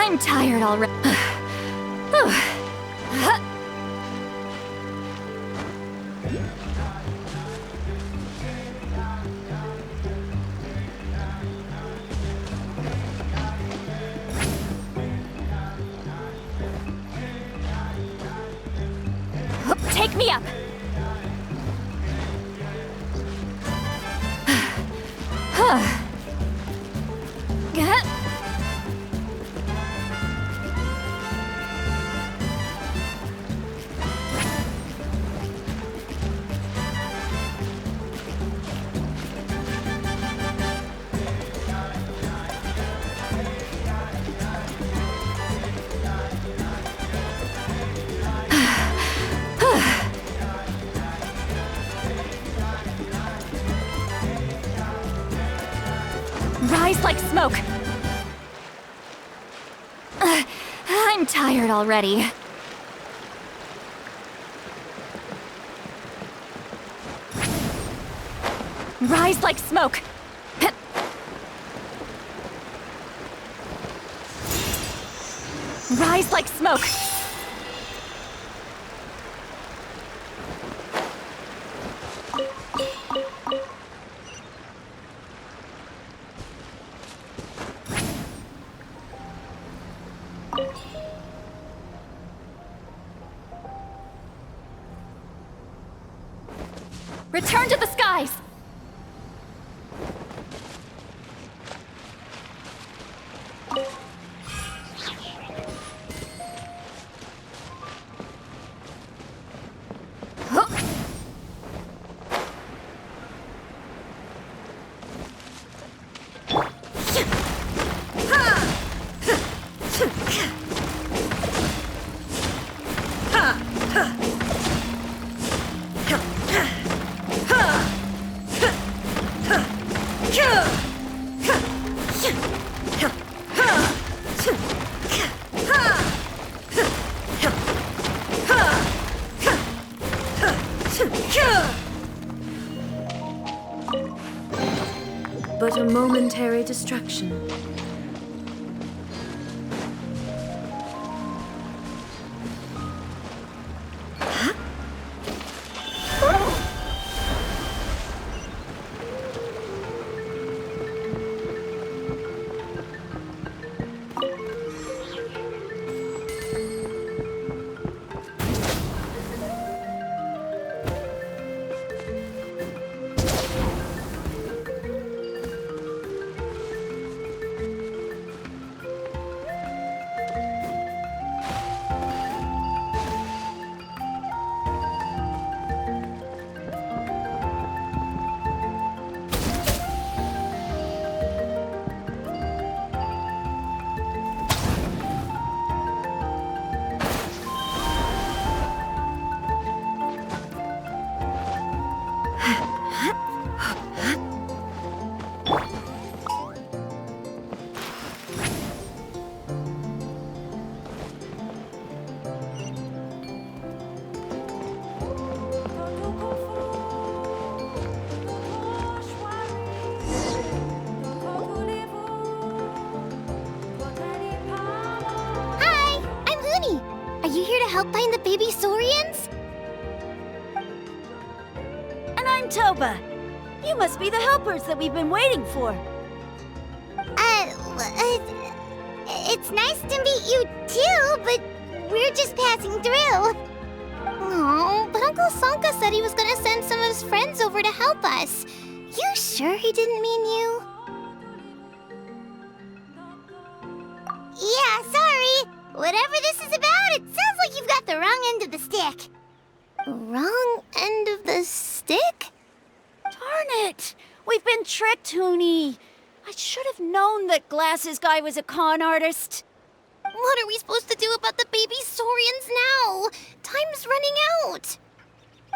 I'm tired already. Take me up! Rise like smoke! I'm tired already. Rise like smoke! Rise like smoke! Return to the skies! But a momentary distraction. you here to help find the baby Saurians? And I'm Toba. You must be the helpers that we've been waiting for. It's nice to meet you too, but we're just passing through. Oh, but Uncle Sanka said he was gonna send some of his friends over to help us. You sure he didn't mean you? Yeah, sorry. Whatever this is about, it sounds like you've got the wrong end of the stick. Wrong end of the stick? Darn it! We've been tricked, Huni. I should have known that Glasses Guy was a con artist. What are we supposed to do about the baby Saurians now? Time's running out.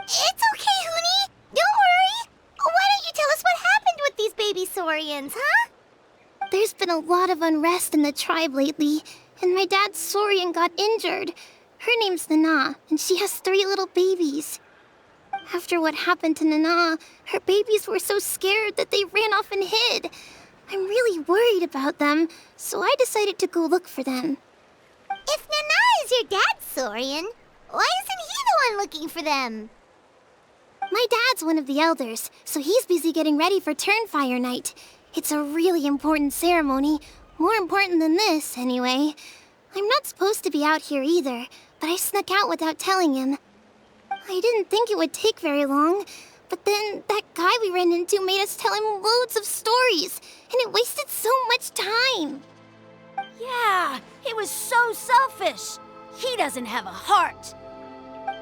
It's okay, Huni. Don't worry. Why don't you tell us what happened with these baby Saurians, huh? There's been a lot of unrest in the tribe lately, and my dad's Saurian got injured. Her name's Nana, and she has 3 little babies. After what happened to Nana, her babies were so scared that they ran off and hid. I'm really worried about them, so I decided to go look for them. If Nana is your dad's Saurian, why isn't he the one looking for them? My dad's one of the elders, so he's busy getting ready for Turnfire Night. It's a really important ceremony, more important than this, anyway. I'm not supposed to be out here either, but I snuck out without telling him. I didn't think it would take very long, but then that guy we ran into made us tell him loads of stories, and it wasted so much time. Yeah, he was so selfish. He doesn't have a heart.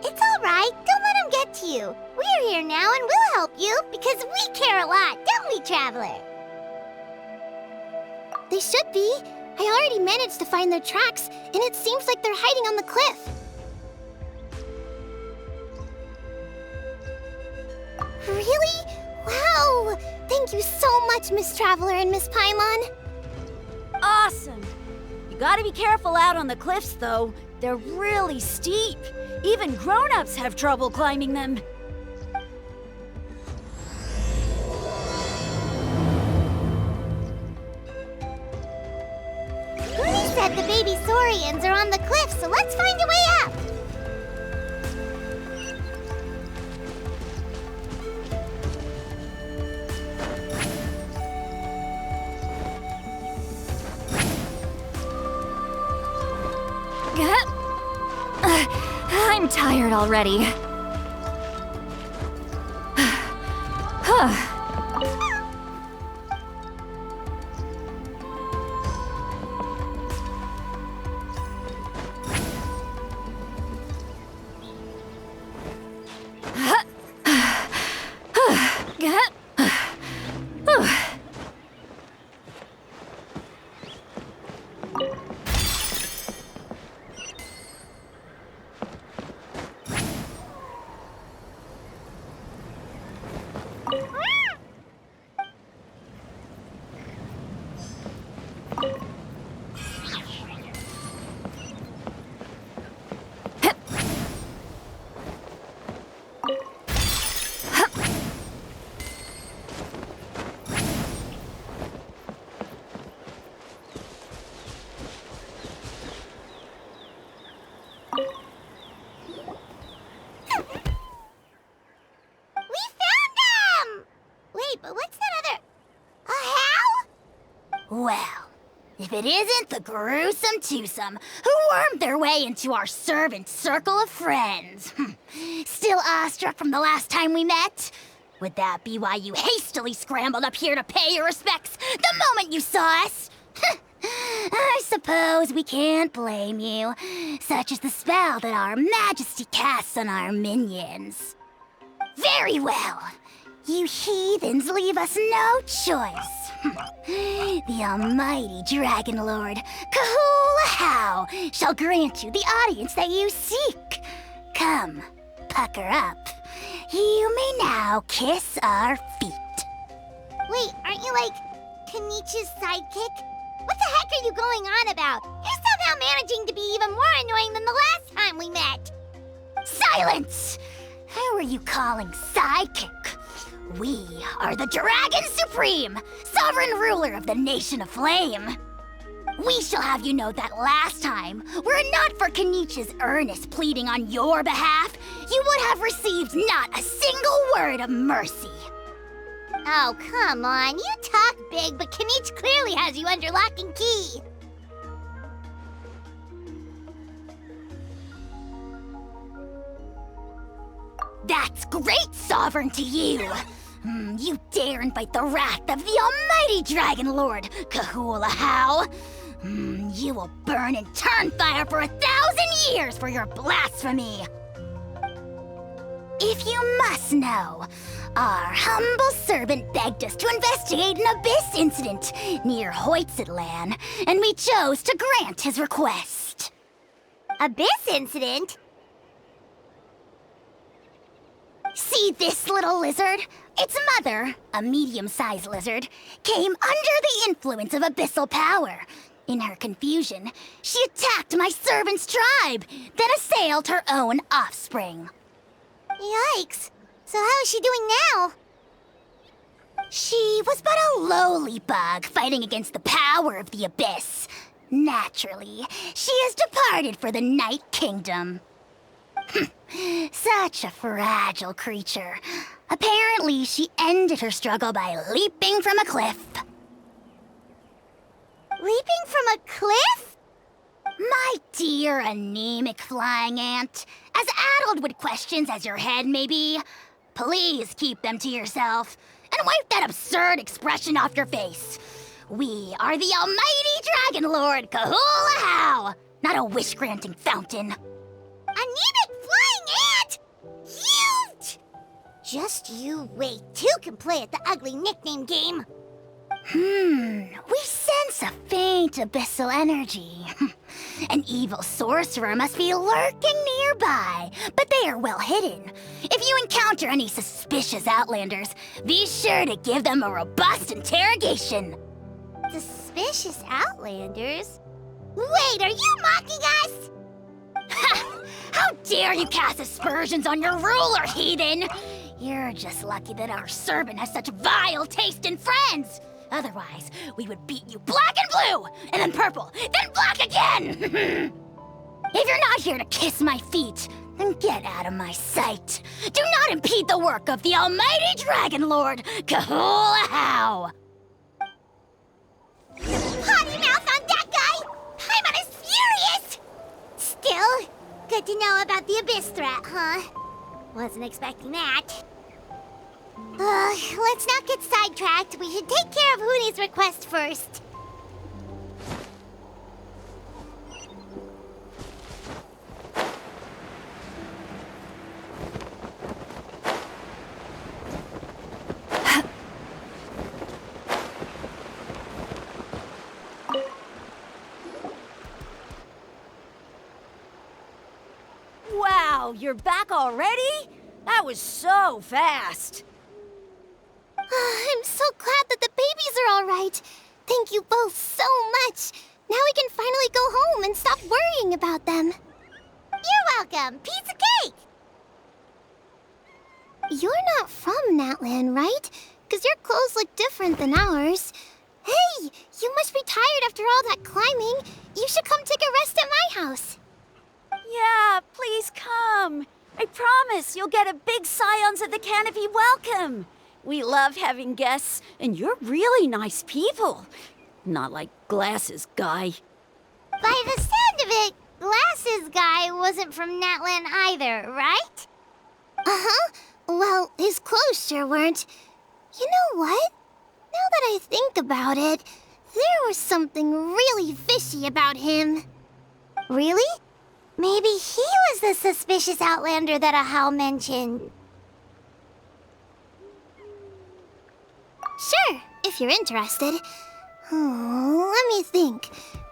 It's all right. Don't let him get to you. We're here now and we'll help you because we care a lot, don't we, Traveler? They should be. I already managed to find their tracks, and it seems like they're hiding on the cliff. Really? Wow! Thank you so much, Miss Traveler and Miss Paimon. Awesome. You gotta be careful out on the cliffs, though. They're really steep. Even grown-ups have trouble climbing them. Huni said the baby Saurians are on the cliff, so let's find a way up. I'm tired already. Well, if it isn't the gruesome twosome who wormed their way into our servant circle of friends. Still awestruck from the last time we met? Would that be why you hastily scrambled up here to pay your respects the moment you saw us? I suppose we can't blame you. Such is the spell that our majesty casts on our minions. Very well. You heathens leave us no choice. The almighty Dragon Lord, Kahula-How, shall grant you the audience that you seek. Come, pucker up. You may now kiss our feet. Wait, aren't you like Kenichi's sidekick? What the heck are you going on about? You're somehow managing to be even more annoying than the last time we met. Silence! Who are you calling sidekick? We are the Dragon Supreme, sovereign ruler of the Nation of Flame. We shall have you know that last time, were it not for Kenichi's earnest pleading on your behalf, you would have received not a single word of mercy. Oh, come on. You talk big, but Kenichi clearly has you under lock and key. That's great, Sovereign, to you! You dare invite the wrath of the almighty Dragon Lord, Kahula-How! You will burn in turn fire for 1,000 years for your blasphemy! If you must know, our humble servant begged us to investigate an abyss incident near Huitzlan, and we chose to grant his request. Abyss incident? See this little lizard? Its mother, a medium-sized lizard, came under the influence of abyssal power. In her confusion, she attacked my servant's tribe, then assailed her own offspring. Yikes! So how is she doing now? She was but a lowly bug fighting against the power of the abyss. Naturally, she has departed for the Night Kingdom. Such a fragile creature. Apparently, she ended her struggle by leaping from a cliff. Leaping from a cliff? My dear anemic flying ant, as addled with questions as your head may be, please keep them to yourself and wipe that absurd expression off your face. We are the almighty Dragon Lord Kahula-How, not a wish-granting fountain. Anemic flying ant! Cute! Just you wait. Two can play at the ugly nickname game. We sense a faint abyssal energy. An evil sorcerer must be lurking nearby, but they are well hidden. If you encounter any suspicious outlanders, be sure to give them a robust interrogation. Suspicious outlanders? Wait, are you mocking us? Ha! How dare you cast aspersions on your ruler, heathen! You're just lucky that our servant has such vile taste in friends! Otherwise, we would beat you black and blue, and then purple, then black again! If you're not here to kiss my feet, then get out of my sight. Do not impede the work of the almighty Dragon Lord, Kahula-How! Potty mouth on that guy! Paimon is furious! Still, good to know about the abyss threat, huh? Wasn't expecting that. Let's not get sidetracked. We should take care of Huni's request first. Wow, you're back already? That was so fast. I'm so glad that the babies are all right. Thank you both so much. Now we can finally go home and stop worrying about them. You're welcome. Piece of cake! You're not from Natlan, right? Because your clothes look different than ours. Hey, you must be tired after all that climbing. You should come take a rest at my house. Yeah, please come. I promise you'll get a big Scions at the Canopy welcome. We love having guests, and you're really nice people. Not like Glasses Guy. By the sound of it, Glasses Guy wasn't from Natlan either, right? Uh-huh. Well, his clothes sure weren't. You know what? Now that I think about it, there was something really fishy about him. Really? Maybe he was the suspicious outlander that Ahau mentioned. Sure, if you're interested. Oh, let me think.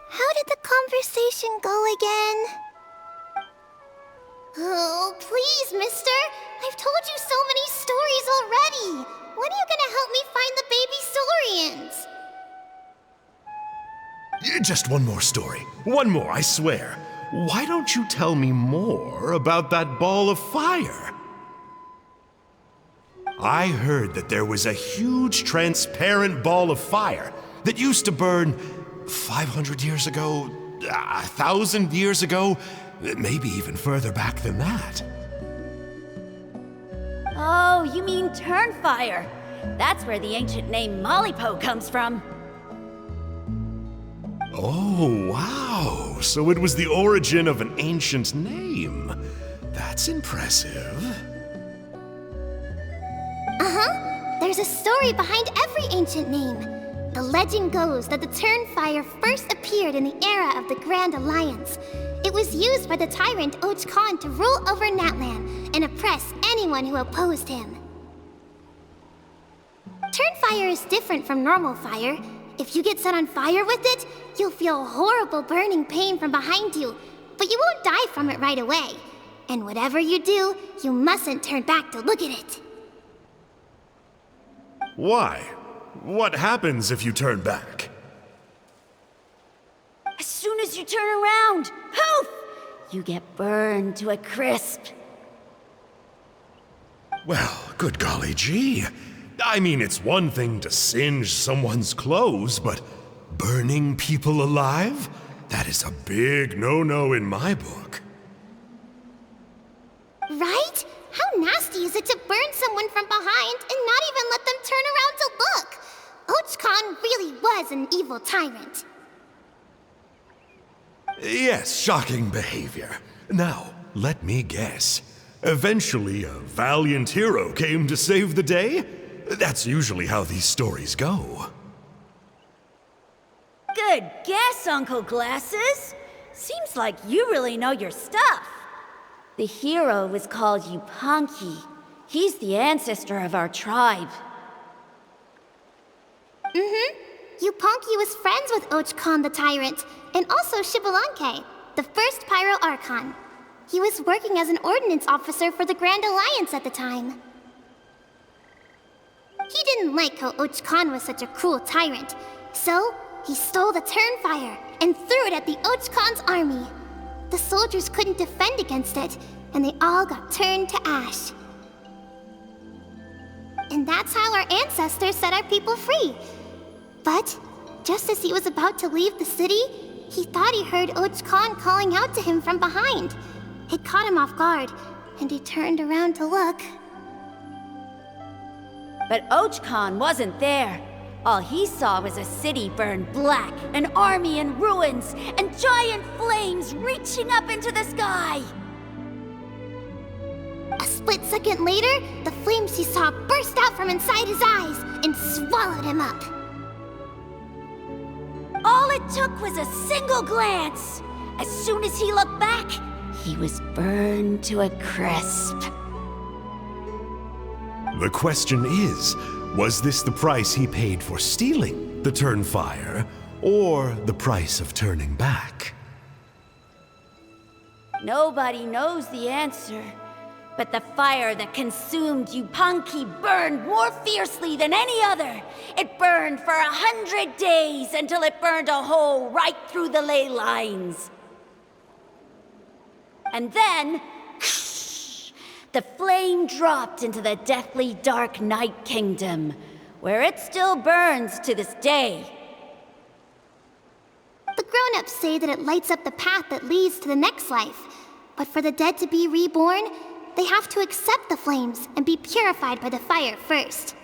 How did the conversation go again? Oh, please, mister. I've told you so many stories already. When are you gonna help me find the baby Saurians? Just one more story. One more, I swear. Why don't you tell me more about that ball of fire? I heard that there was a huge transparent ball of fire that used to burn 500 years ago, 1,000 years ago, maybe even further back than that. Oh, you mean Turnfire. That's where the ancient name Malipo comes from. Oh, wow. So it was the origin of an ancient name. That's impressive. There's a story behind every ancient name. The legend goes that the Turnfire first appeared in the era of the Grand Alliance. It was used by the tyrant Och Khan to rule over Natlan and oppress anyone who opposed him. Turnfire is different from normal fire. If you get set on fire with it, you'll feel horrible burning pain from behind you, but you won't die from it right away. And whatever you do, you mustn't turn back to look at it. Why? What happens if you turn back? As soon as you turn around, poof! You get burned to a crisp. Well, good golly gee. I mean, it's one thing to singe someone's clothes, but burning people alive? That is a big no-no in my book. Right? How nasty is it to burn someone from behind and not even let them turn around to look? Och Khan really was an evil tyrant. Yes, shocking behavior. Now, let me guess. Eventually, a valiant hero came to save the day? That's usually how these stories go. Good guess, Uncle Glasses. Seems like you really know your stuff. The hero was called Yupanqui. He's the ancestor of our tribe. Yupanqui was friends with Och Khan the Tyrant, and also Shibalanke, the first Pyro Archon. He was working as an ordnance officer for the Grand Alliance at the time. He didn't like how Och Khan was such a cruel tyrant, so he stole the Turnfire and threw it at the Och Khan's army. The soldiers couldn't defend against it, and they all got turned to ash. And that's how our ancestors set our people free. But just as he was about to leave the city, he thought he heard Och Khan calling out to him from behind. It caught him off guard, and he turned around to look. But Och Khan wasn't there. All he saw was a city burned black, an army in ruins, and giant flames reaching up into the sky. A split second later, the flames he saw burst out from inside his eyes and swallowed him up. All it took was a single glance. As soon as he looked back, he was burned to a crisp. The question is, was this the price he paid for stealing the Turnfire, or the price of turning back? Nobody knows the answer, but the fire that consumed Yupanqui burned more fiercely than any other. It burned for 100 days until it burned a hole right through the ley lines. And then, the flame dropped into the deathly dark Night Kingdom, where it still burns to this day. The grown-ups say that it lights up the path that leads to the next life. But for the dead to be reborn, they have to accept the flames and be purified by the fire first.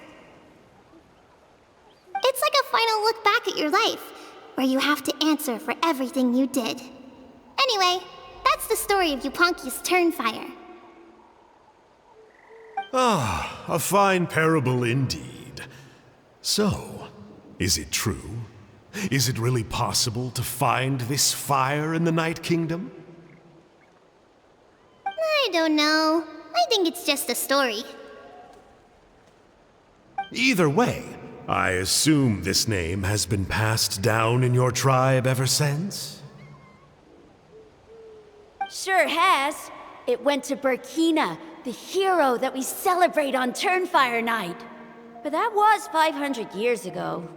It's like a final look back at your life, where you have to answer for everything you did. Anyway, that's the story of Yupanqui's Turnfire. Ah, a fine parable indeed. So, is it true? Is it really possible to find this fire in the Night Kingdom? I don't know. I think it's just a story. Either way, I assume this name has been passed down in your tribe ever since? Sure has. It went to Burkina, the hero that we celebrate on Turnfire Night. But that was 500 years ago.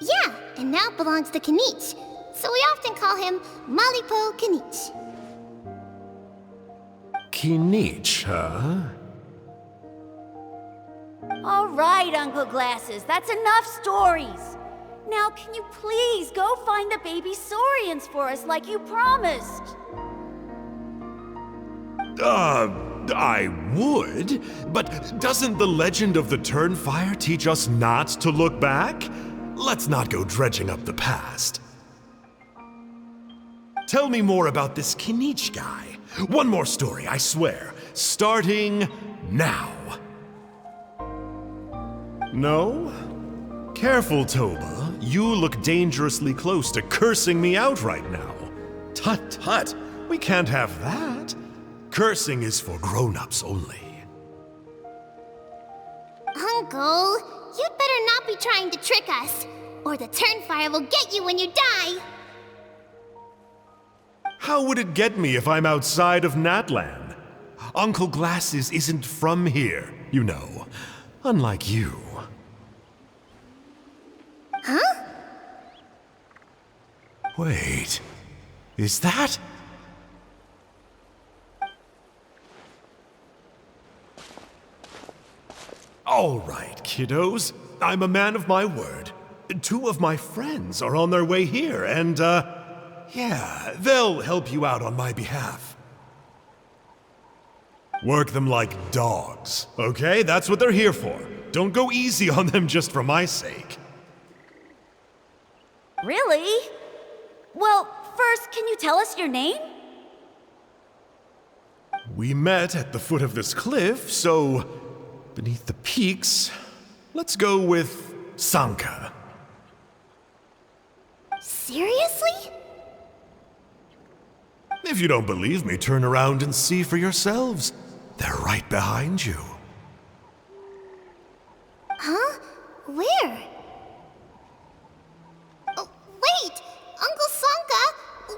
Yeah, and now belongs to Kanich. So we often call him Malipo Kanich. Kinich, huh? All right, Uncle Glasses, that's enough stories. Now can you please go find the baby Saurians for us like you promised? I would, but doesn't the legend of the Turnfire teach us not to look back? Let's not go dredging up the past. Tell me more about this Kinich guy. One more story, I swear. Starting now. No? Careful, Toba. You look dangerously close to cursing me out right now. Tut tut, we can't have that. Cursing is for grown-ups only. Uncle, you'd better not be trying to trick us, or the Turnfire will get you when you die. How would it get me if I'm outside of Natlan? Uncle Glasses isn't from here, you know. Unlike you. Huh? Wait, is that? All right, kiddos. I'm a man of my word. 2 of my friends are on their way here, and, yeah, they'll help you out on my behalf. Work them like dogs, okay? That's what they're here for. Don't go easy on them just for my sake. Really? Well, first, can you tell us your name? We met at the foot of this cliff, so beneath the peaks, let's go with Sanka. Seriously? If you don't believe me, turn around and see for yourselves. They're right behind you. Huh? Where? Oh, wait! Uncle Sanka,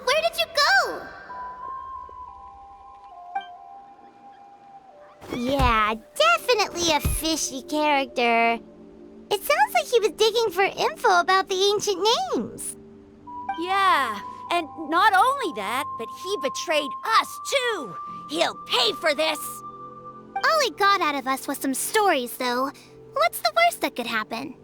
where did you go? Yeah, definitely a fishy character. It sounds like he was digging for info about the ancient names. Yeah, and not only that, but he betrayed us too. He'll pay for this. All he got out of us was some stories, though. What's the worst that could happen?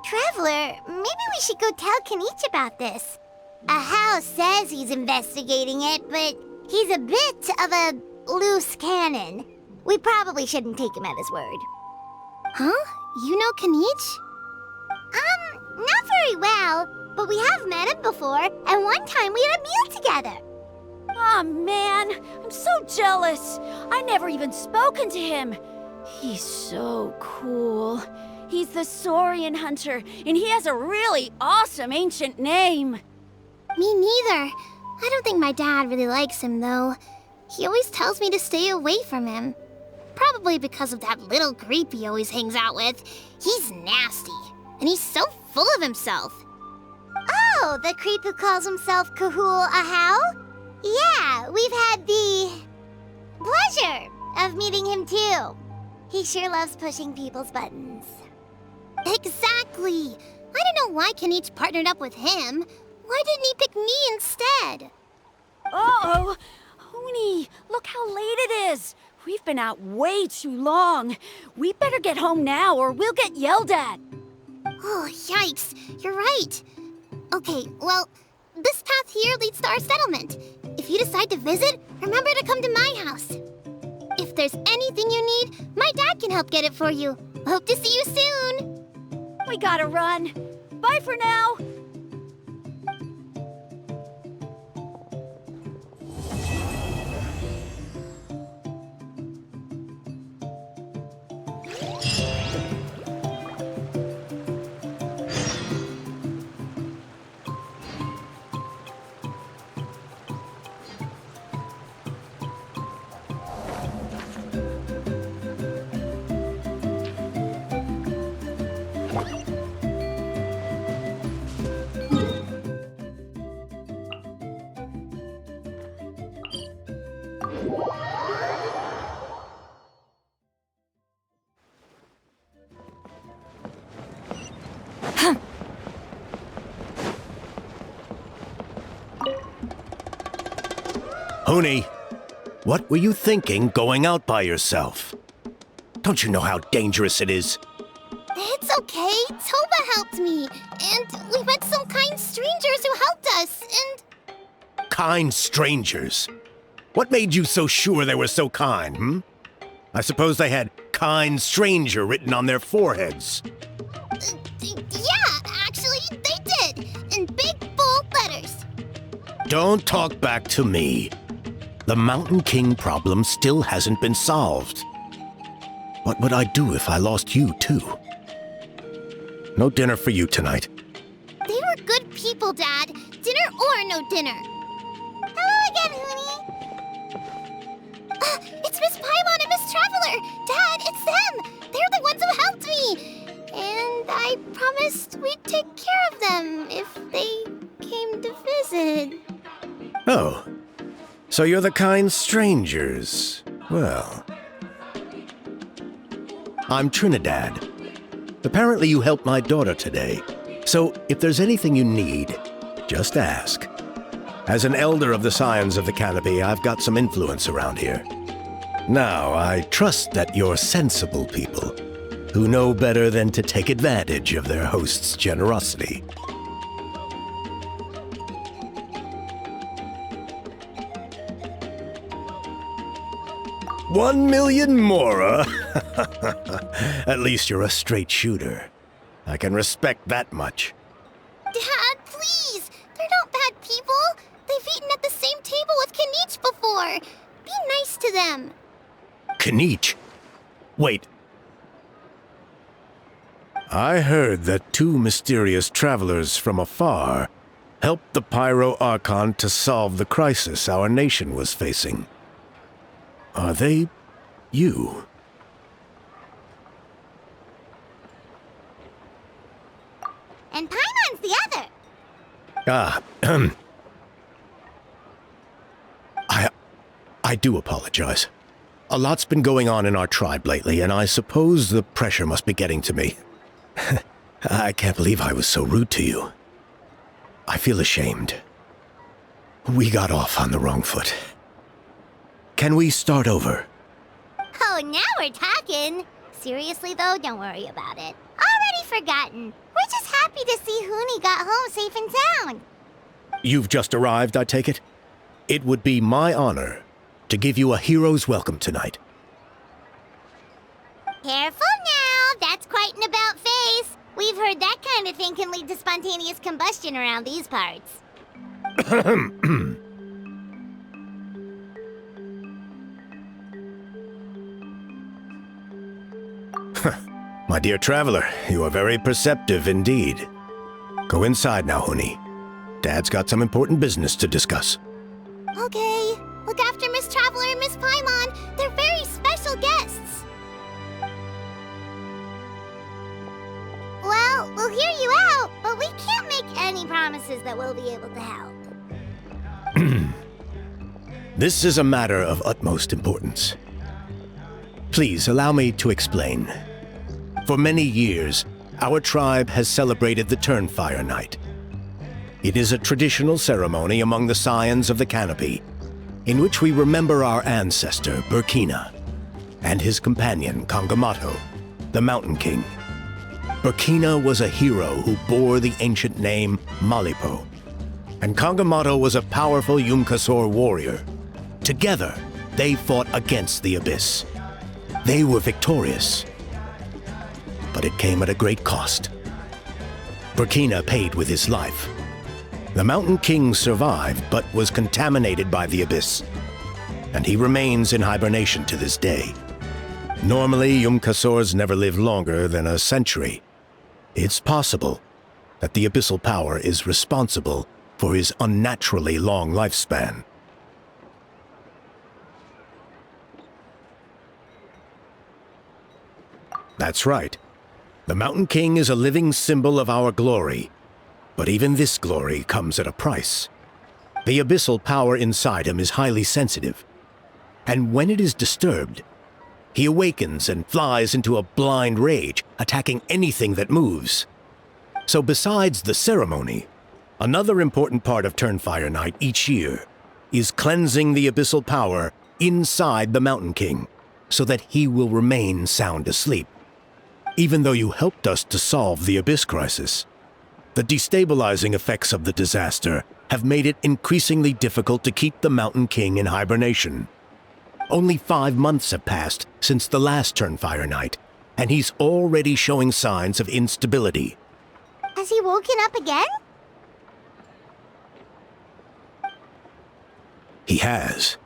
Traveler, maybe we should go tell Kinich about this. Ahau says he's investigating it, but he's a bit of a loose cannon. We probably shouldn't take him at his word. Huh? You know Kinich? Not very well, but we have met him before, and one time we had a meal together. Aw, man, I'm so jealous. I never even spoken to him. He's so cool. He's the Saurian hunter, and he has a really awesome ancient name. Me neither. I don't think my dad really likes him, though. He always tells me to stay away from him. Probably because of that little creep he always hangs out with. He's nasty, and he's so full of himself. Oh, the creep who calls himself Kahul Ahau? Yeah, we've had the pleasure of meeting him too. He sure loves pushing people's buttons. Exactly. I don't know why Kinich partnered up with him. Why didn't he pick me instead? Uh-oh. Huni, look how late it is. We've been out way too long. We better get home now or we'll get yelled at. Oh, yikes. You're right. Okay, well, this path here leads to our settlement. If you decide to visit, remember to come to my house. If there's anything you need, my dad can help get it for you. Hope to see you soon. We gotta run. Bye for now. Huni, what were you thinking going out by yourself? Don't you know how dangerous it is? It's okay. Toba helped me. And we met some kind strangers who helped us. And Kind strangers. What made you so sure they were so kind, hmm? I suppose they had kind stranger written on their foreheads. yeah, actually, they did. In big, bold letters. Don't talk back to me. The Mountain King problem still hasn't been solved. What would I do if I lost you, too? No dinner for you tonight. They were good people, Dad. Dinner or no dinner. Hello again, Huni. It's Miss Paimon and Miss Traveler. Dad, it's them. They're the ones who helped me. And I promised we'd take care of them if they came to visit. Oh, so you're the kind strangers. Well, I'm Trinidad. Apparently you helped my daughter today. So if there's anything you need, just ask. As an elder of the Scions of the Canopy, I've got some influence around here. Now, I trust that you're sensible people who know better than to take advantage of their host's generosity. $1 million more, At least you're a straight shooter. I can respect that much. Dad, please. They're not bad people. They've eaten at the same table with Kanich before. Be nice to them. Kanich? Wait. I heard that two mysterious travelers from afar helped the Pyro Archon to solve the crisis our nation was facing. Are they you? And Paimon's the other. I do apologize. A lot's been going on in our tribe lately, and I suppose the pressure must be getting to me. I can't believe I was so rude to you. I feel ashamed. We got off on the wrong foot. Can we start over? Oh, now we're talking. Seriously, though, don't worry about it. Already forgotten. We're just happy to see Huni got home safe and sound. You've just arrived, I take it? It would be my honor to give you a hero's welcome tonight. Careful now. That's quite an about-face. We've heard that kind of thing can lead to spontaneous combustion around these parts. My dear traveler, you are very perceptive indeed. Go inside now, Huni. Dad's got some important business to discuss. Okay. Look after Miss Traveler and Miss Paimon. They're very special guests. Well, we'll hear you out, but we can't make any promises that we'll be able to help. This is a matter of utmost importance. Please allow me to explain. For many years, our tribe has celebrated the Turnfire Night. It is a traditional ceremony among the Scions of the Canopy, in which we remember our ancestor, Burkina, and his companion, Kangamato, the Mountain King. Burkina was a hero who bore the ancient name Malipo, and Kangamato was a powerful Yumkasor warrior. Together, they fought against the Abyss. They were victorious, but it came at a great cost. Burkina paid with his life. The Mountain King survived, but was contaminated by the Abyss, and he remains in hibernation to this day. Normally, Yumkasors never live longer than a century. It's possible that the Abyssal power is responsible for his unnaturally long lifespan. That's right. The Mountain King is a living symbol of our glory. But even this glory comes at a price. The abyssal power inside him is highly sensitive. And when it is disturbed, he awakens and flies into a blind rage, attacking anything that moves. So besides the ceremony, another important part of Turnfire Night each year is cleansing the abyssal power inside the Mountain King, so that he will remain sound asleep. even though you helped us to solve the Abyss crisis. The destabilizing effects of the disaster have made it increasingly difficult to keep the Mountain King in hibernation. Only 5 months have passed since the last Turnfire night, and he's already showing signs of instability. Has he woken up again? He has.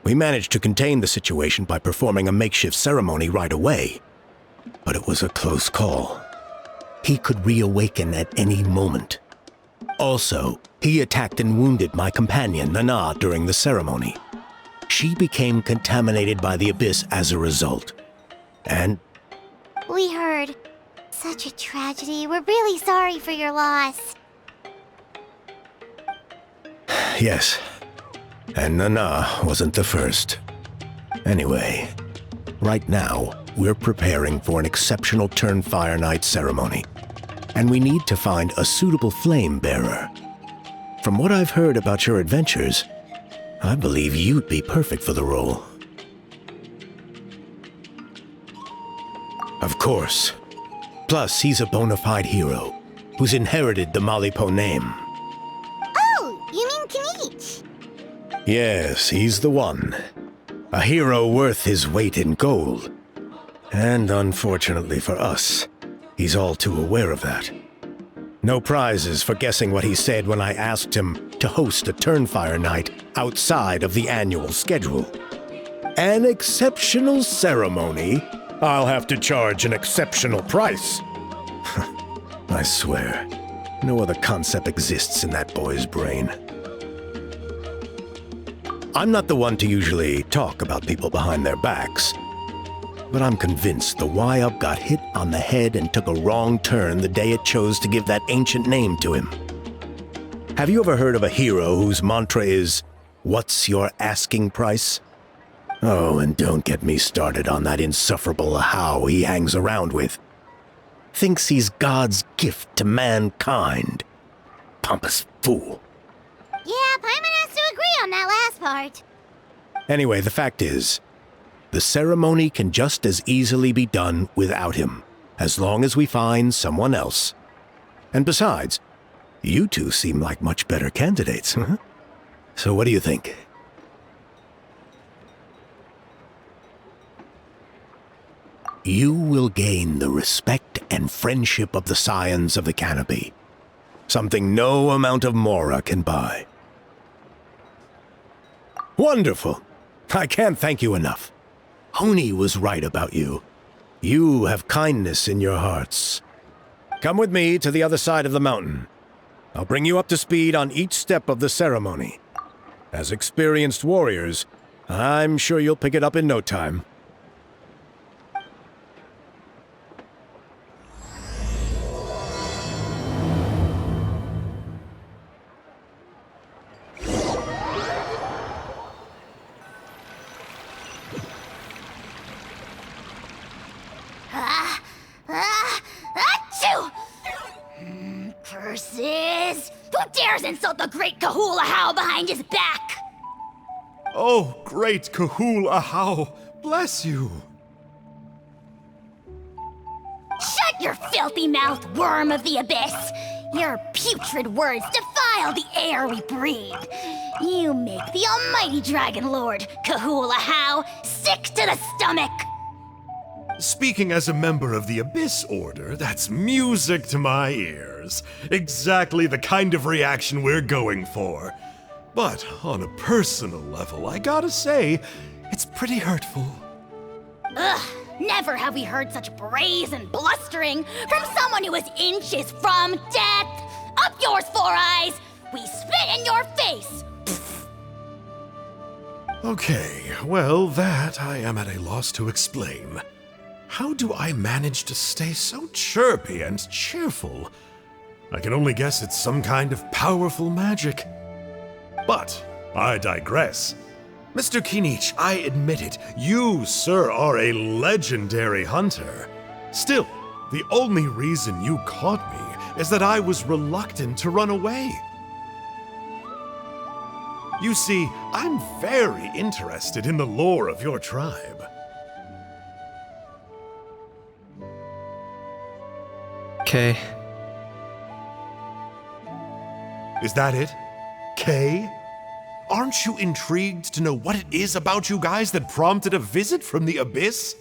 We managed to contain the situation by performing a makeshift ceremony right away. But it was a close call. He could reawaken at any moment. Also, he attacked and wounded my companion, Nana, during the ceremony. She became contaminated by the Abyss as a result. And We heard. Such a tragedy. We're really sorry for your loss. yes, and Nana wasn't the first. Anyway, right now, we're preparing for an exceptional Turnfire Night ceremony, and we need to find a suitable flame bearer. From what I've heard about your adventures, I believe you'd be perfect for the role. Of course. Plus, he's a bona fide hero who's inherited the Malipo name. Oh, you mean Kanich? Yes, he's the one. A hero worth his weight in gold. And unfortunately for us, he's all too aware of that. No prizes for guessing what he said when I asked him to host a Turnfire night outside of the annual schedule. An exceptional ceremony? I'll have to charge an exceptional price. I swear, no other concept exists in that boy's brain. I'm not the one to usually talk about people behind their backs, but I'm convinced the Y-Up got hit on the head and took a wrong turn the day it chose to give that ancient name to him. Have you ever heard of a hero whose mantra is, "What's your asking price?" Oh, and don't get me started on that insufferable How he hangs around with. Thinks he's God's gift to mankind. Pompous fool. Yeah, Paimon has to agree on that last part. Anyway, the fact is, the ceremony can just as easily be done without him, as long as we find someone else. And besides, you two seem like much better candidates, huh? So what do you think? You will gain the respect and friendship of the Scions of the Canopy, something no amount of Mora can buy. Wonderful! I can't thank you enough. Honi was right about you. You have kindness in your hearts. Come with me to the other side of the mountain. I'll bring you up to speed on each step of the ceremony. As experienced warriors, I'm sure you'll pick it up in no time. Achoo! Curses! Who dares insult the great Kahula How behind his back? Oh, great Kahul Ahau, bless you. Shut your filthy mouth, worm of the abyss! Your putrid words defile the air we breathe. You make the almighty Dragon Lord, Kahula How, sick to the stomach! Speaking as a member of the Abyss Order, that's music to my ears. Exactly the kind of reaction we're going for. But on a personal level, I gotta say, it's pretty hurtful. Ugh, never have we heard such brazen blustering from someone who is inches from death! Up yours, Four Eyes! We spit in your face! Okay, well, that I am at a loss to explain. How do I manage to stay so chirpy and cheerful? I can only guess it's some kind of powerful magic. But I digress. Mr. Kinich, I admit it, you, sir, are a legendary hunter. Still, the only reason you caught me is that I was reluctant to run away. You see, I'm very interested in the lore of your tribe. K. Is that it? K? Aren't you intrigued to know what it is about you guys that prompted a visit from the abyss?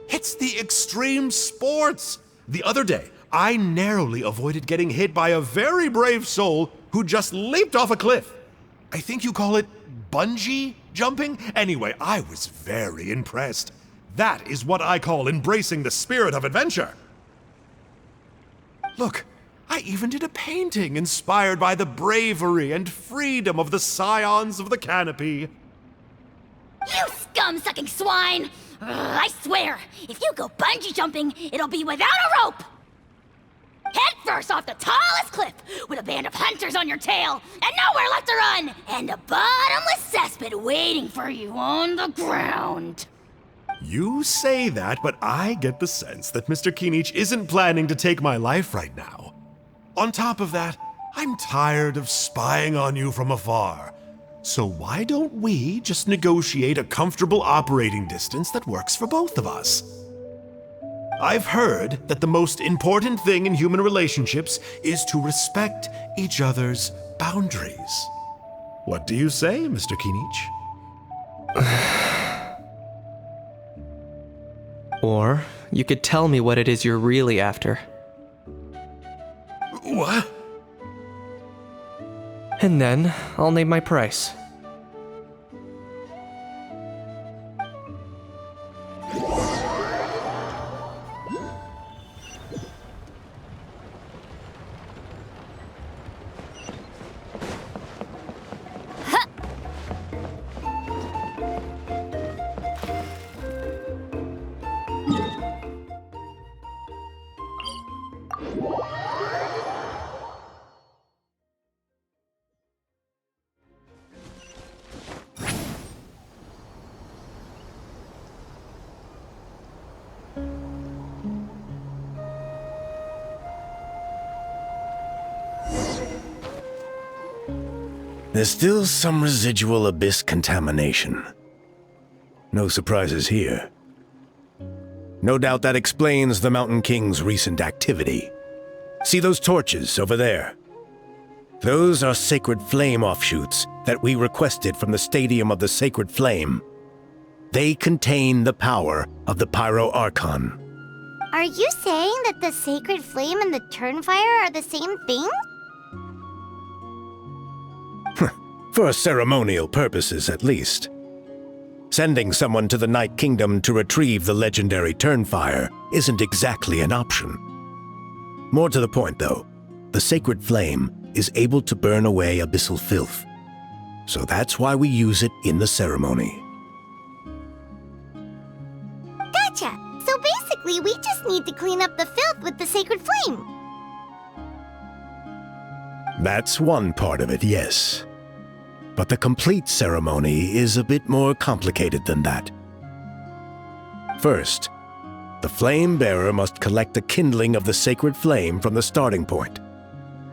It's the extreme sports! The other day, I narrowly avoided getting hit by a very brave soul who just leaped off a cliff. I think you call it bungee jumping? Anyway, I was very impressed. That is what I call embracing the spirit of adventure. Look, I even did a painting inspired by the bravery and freedom of the Scions of the Canopy. You scum-sucking swine! Ugh, I swear, if you go bungee jumping, it'll be without a rope! Head first off the tallest cliff, with a band of hunters on your tail, and nowhere left to run, and a bottomless cesspit waiting for you on the ground. You say that, but I get the sense that Mr. Kinich isn't planning to take my life right now. On top of that, I'm tired of spying on you from afar. So why don't we just negotiate a comfortable operating distance that works for both of us? I've heard that the most important thing in human relationships is to respect each other's boundaries. What do you say, Mr. Kinich? Or you could tell me what it is you're really after. What? And then I'll name my price. There's still some residual abyss contamination. No surprises here. No doubt that explains the Mountain King's recent activity. See those torches over there? Those are sacred flame offshoots that we requested from the Stadium of the Sacred Flame. They contain the power of the Pyro Archon. Are you saying that the sacred flame and the turnfire are the same thing? For ceremonial purposes, at least. Sending someone to the Night Kingdom to retrieve the legendary Turnfire isn't exactly an option. More to the point, though, the Sacred Flame is able to burn away abyssal filth. So that's why we use it in the ceremony. Gotcha! So basically, we just need to clean up the filth with the sacred flame. That's one part of it, yes. But the complete ceremony is a bit more complicated than that. First, the flame bearer must collect a kindling of the sacred flame from the starting point,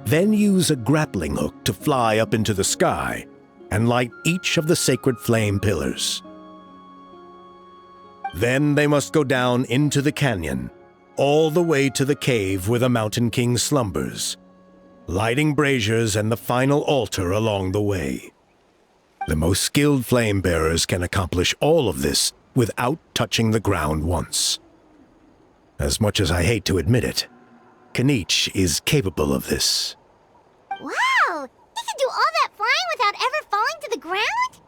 then use a grappling hook to fly up into the sky and light each of the sacred flame pillars. Then they must go down into the canyon, all the way to the cave where the Mountain King slumbers, lighting braziers and the final altar along the way. The most skilled flame bearers can accomplish all of this without touching the ground once. As much as I hate to admit it, Kinich is capable of this. Wow! He can do all that flying without ever falling to the ground?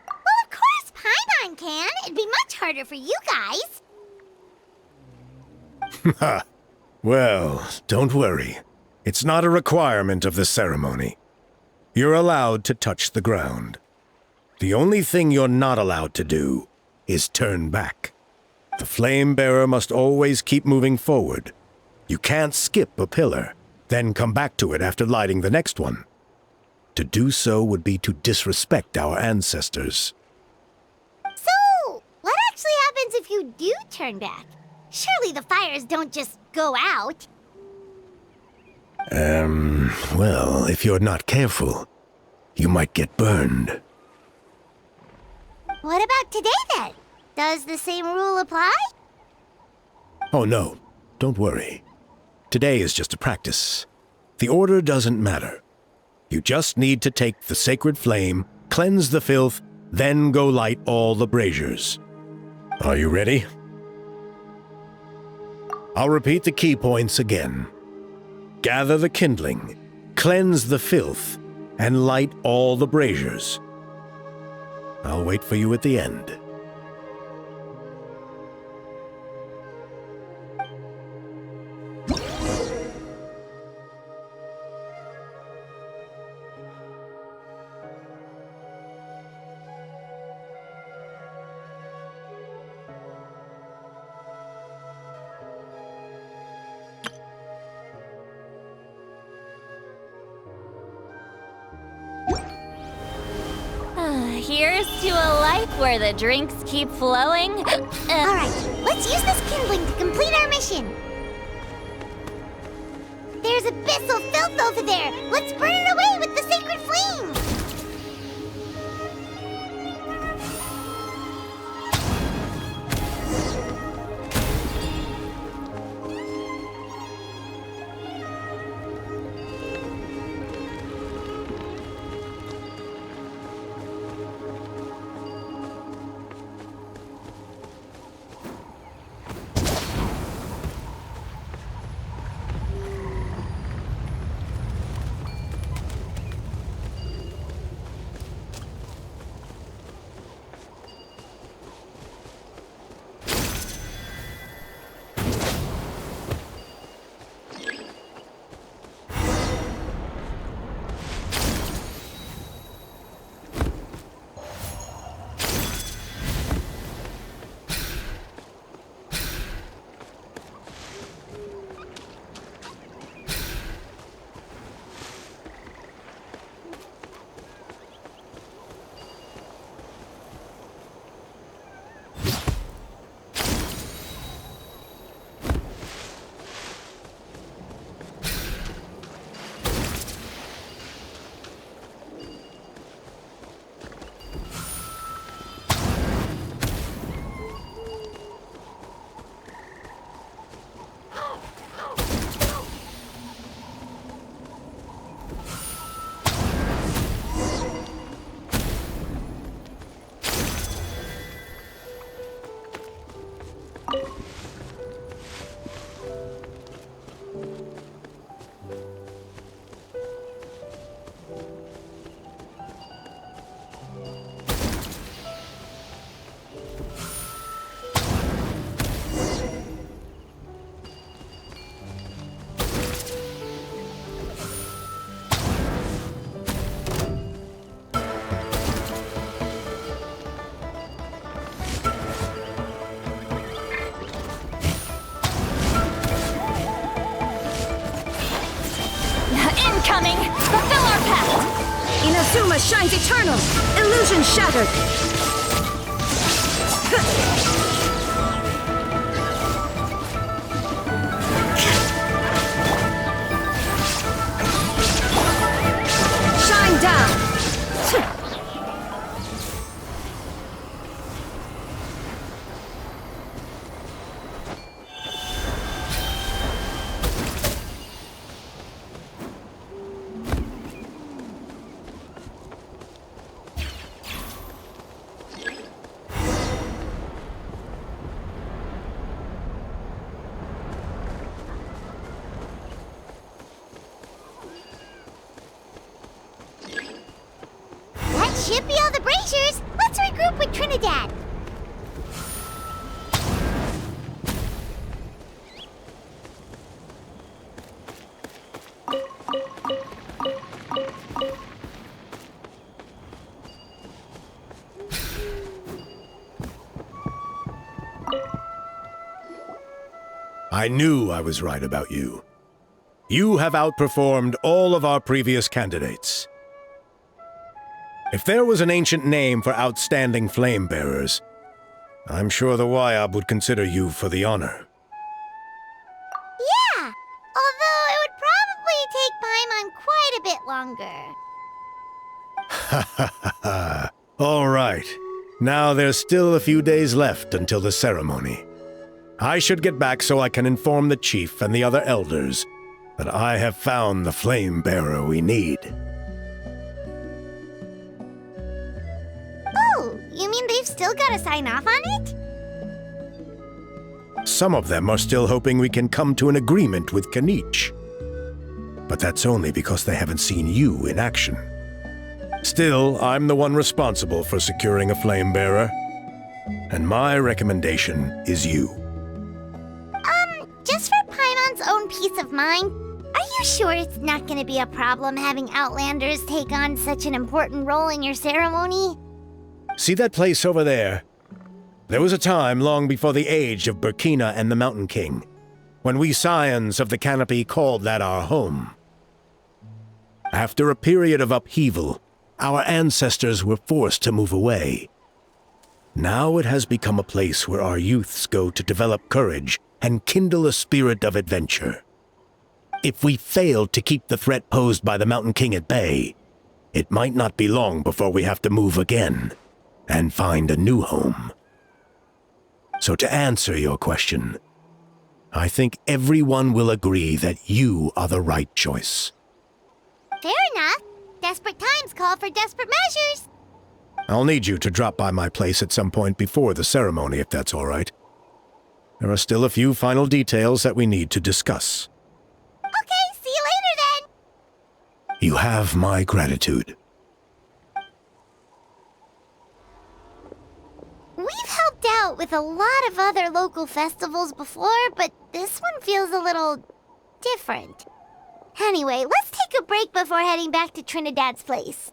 Well, of course Paimon can. It'd be much harder for you guys. Ha! Well, don't worry. It's not a requirement of the ceremony. You're allowed to touch the ground. The only thing you're not allowed to do is turn back. The flame bearer must always keep moving forward. You can't skip a pillar, then come back to it after lighting the next one. To do so would be to disrespect our ancestors. So, what actually happens if you do turn back? Surely the fires don't just go out. Well, if you're not careful, you might get burned. What about today then? Does the same rule apply? Oh no, don't worry. Today is just a practice. The order doesn't matter. You just need to take the sacred flame, cleanse the filth, then go light all the braziers. Are you ready? I'll repeat the key points again. Gather the kindling, cleanse the filth, and light all the braziers. I'll wait for you at the end. Here's to a life where the drinks keep flowing. Alright, let's use this kindling to complete our mission. There's abyssal filth over there. Let's burn it away with the sacred flame. Incoming! Fulfill our pact! Inazuma shines eternal! Illusion shattered! Shine down! Should be all the braziers. Let's regroup with Trinidad. I knew I was right about you. You have outperformed all of our previous candidates. If there was an ancient name for outstanding flame-bearers, I'm sure the Wayab would consider you for the honor. Yeah, although it would probably take Paimon quite a bit longer. All right. Now there's still a few days left until the ceremony. I should get back so I can inform the chief and the other elders that I have found the flame bearer we need. Oh, you mean they've still got to sign off on it? Some of them are still hoping we can come to an agreement with Kanich. But that's only because they haven't seen you in action. Still, I'm the one responsible for securing a flame bearer. And my recommendation is you. Just for Paimon's own peace of mind, are you sure it's not going to be a problem having Outlanders take on such an important role in your ceremony? See that place over there? There was a time long before the age of Burkina and the Mountain King, when we Scions of the Canopy called that our home. After a period of upheaval, our ancestors were forced to move away. Now it has become a place where our youths go to develop courage and kindle a spirit of adventure. If we failed to keep the threat posed by the Mountain King at bay, it might not be long before we have to move again and find a new home. So to answer your question, I think everyone will agree that you are the right choice. Fair enough. Desperate times call for desperate measures. I'll need you to drop by my place at some point before the ceremony, if that's all right. There are still a few final details that we need to discuss. Okay, see you later then. You have my gratitude. We've helped out with a lot of other local festivals before, but this one feels a little different. Anyway, let's take a break before heading back to Trinidad's place.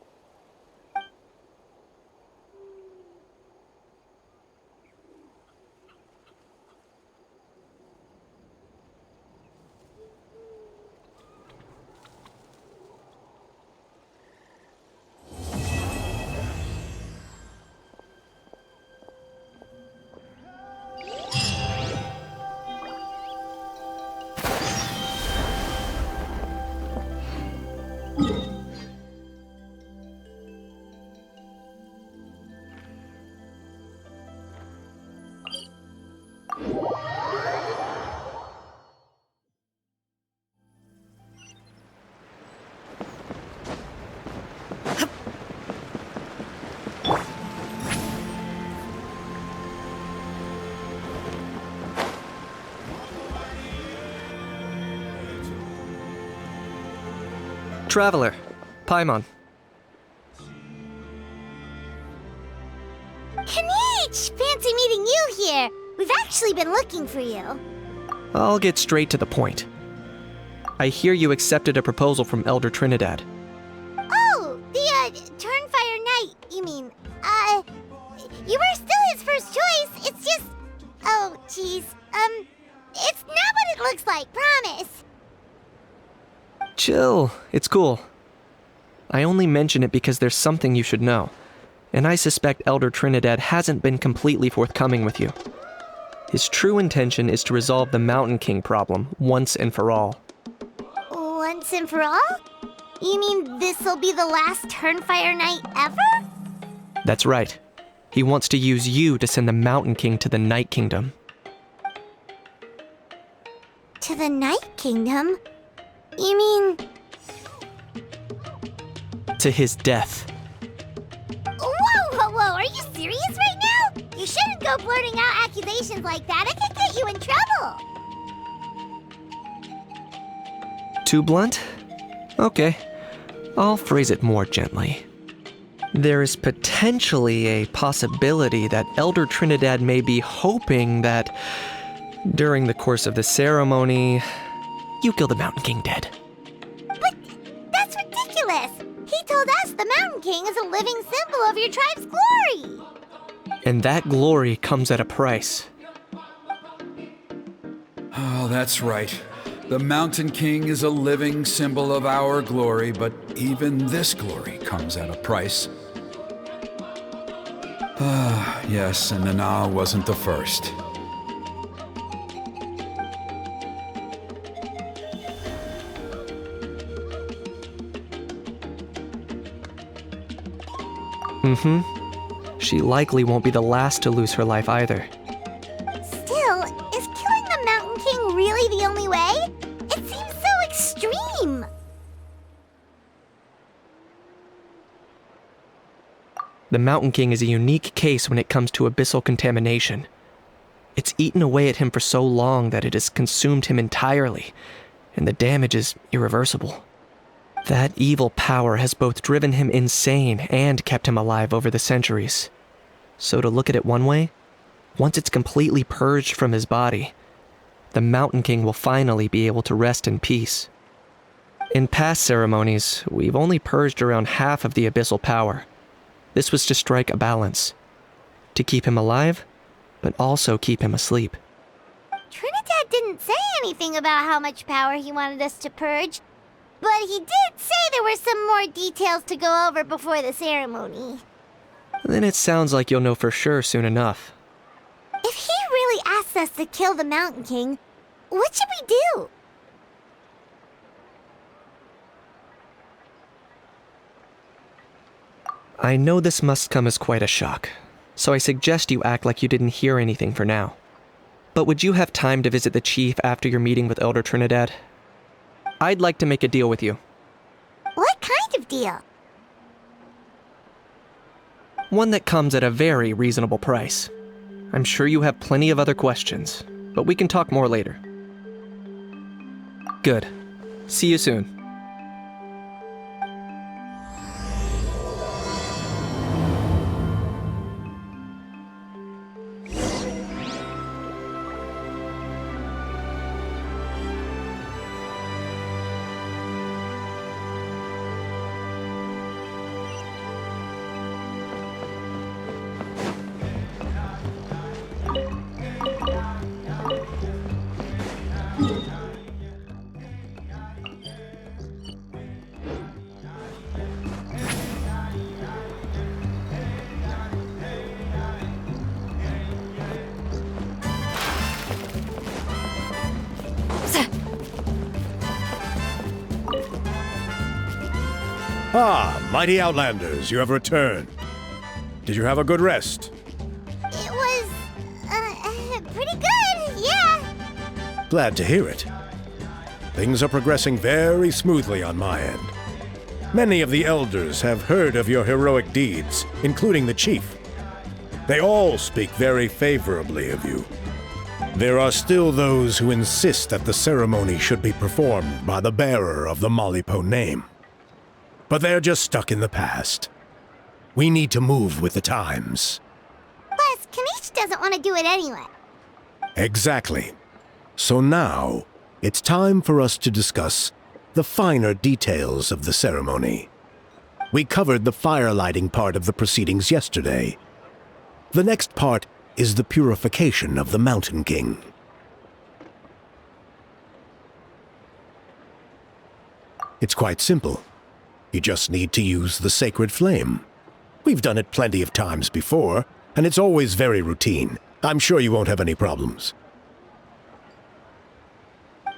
Traveler, Paimon. Kanich! Fancy meeting you here. We've actually been looking for you. I'll get straight to the point. I hear you accepted a proposal from Elder Trinidad. Oh, the, Turnfire Knight, you mean. You were still his first choice. It's just... Oh, jeez. It's not what it looks like, promise. Chill, it's cool. I only mention it because there's something you should know, and I suspect Elder Trinidad hasn't been completely forthcoming with you. His true intention is to resolve the Mountain King problem once and for all. Once and for all? You mean this'll be the last Turnfire Knight ever? That's right. He wants to use you to send the Mountain King to the Night Kingdom. To the Night Kingdom? You mean... To his death. Whoa! Are you serious right now? You shouldn't go blurting out accusations like that. It could get you in trouble. Too blunt? Okay. I'll phrase it more gently. There is potentially a possibility that Elder Trinidad may be hoping that during the course of the ceremony, you kill the Mountain King dead. But that's ridiculous. He told us the Mountain King is a living symbol of your tribe's glory. And that glory comes at a price. Oh, that's right. The Mountain King is a living symbol of our glory, but even this glory comes at a price. Ah, yes, and Nana wasn't the first. She likely won't be the last to lose her life either. Still, is killing the Mountain King really the only way? It seems so extreme. The Mountain King is a unique case when it comes to abyssal contamination. It's eaten away at him for so long that it has consumed him entirely, and the damage is irreversible. That evil power has both driven him insane and kept him alive over the centuries. So to look at it one way, once it's completely purged from his body, the Mountain King will finally be able to rest in peace. In past ceremonies, we've only purged around half of the abyssal power. This was to strike a balance, to keep him alive, but also keep him asleep. Trinidad didn't say anything about how much power he wanted us to purge, but he did say there were some more details to go over before the ceremony. Then it sounds like you'll know for sure soon enough. If he really asks us to kill the Mountain King, what should we do? I know this must come as quite a shock, so I suggest you act like you didn't hear anything for now. But would you have time to visit the chief after your meeting with Elder Trinidad? I'd like to make a deal with you. What kind of deal? One that comes at a very reasonable price. I'm sure you have plenty of other questions, but we can talk more later. Good. See you soon. Ah, mighty Outlanders, you have returned. Did you have a good rest? It was, pretty good, yeah. Glad to hear it. Things are progressing very smoothly on my end. Many of the elders have heard of your heroic deeds, including the chief. They all speak very favorably of you. There are still those who insist that the ceremony should be performed by the bearer of the Malipo name. But they're just stuck in the past. We need to move with the times. Plus, Kanish doesn't want to do it anyway. Exactly. So now, it's time for us to discuss the finer details of the ceremony. We covered the firelighting part of the proceedings yesterday. The next part is the purification of the Mountain King. It's quite simple. You just need to use the sacred flame. We've done it plenty of times before, and it's always very routine. I'm sure you won't have any problems.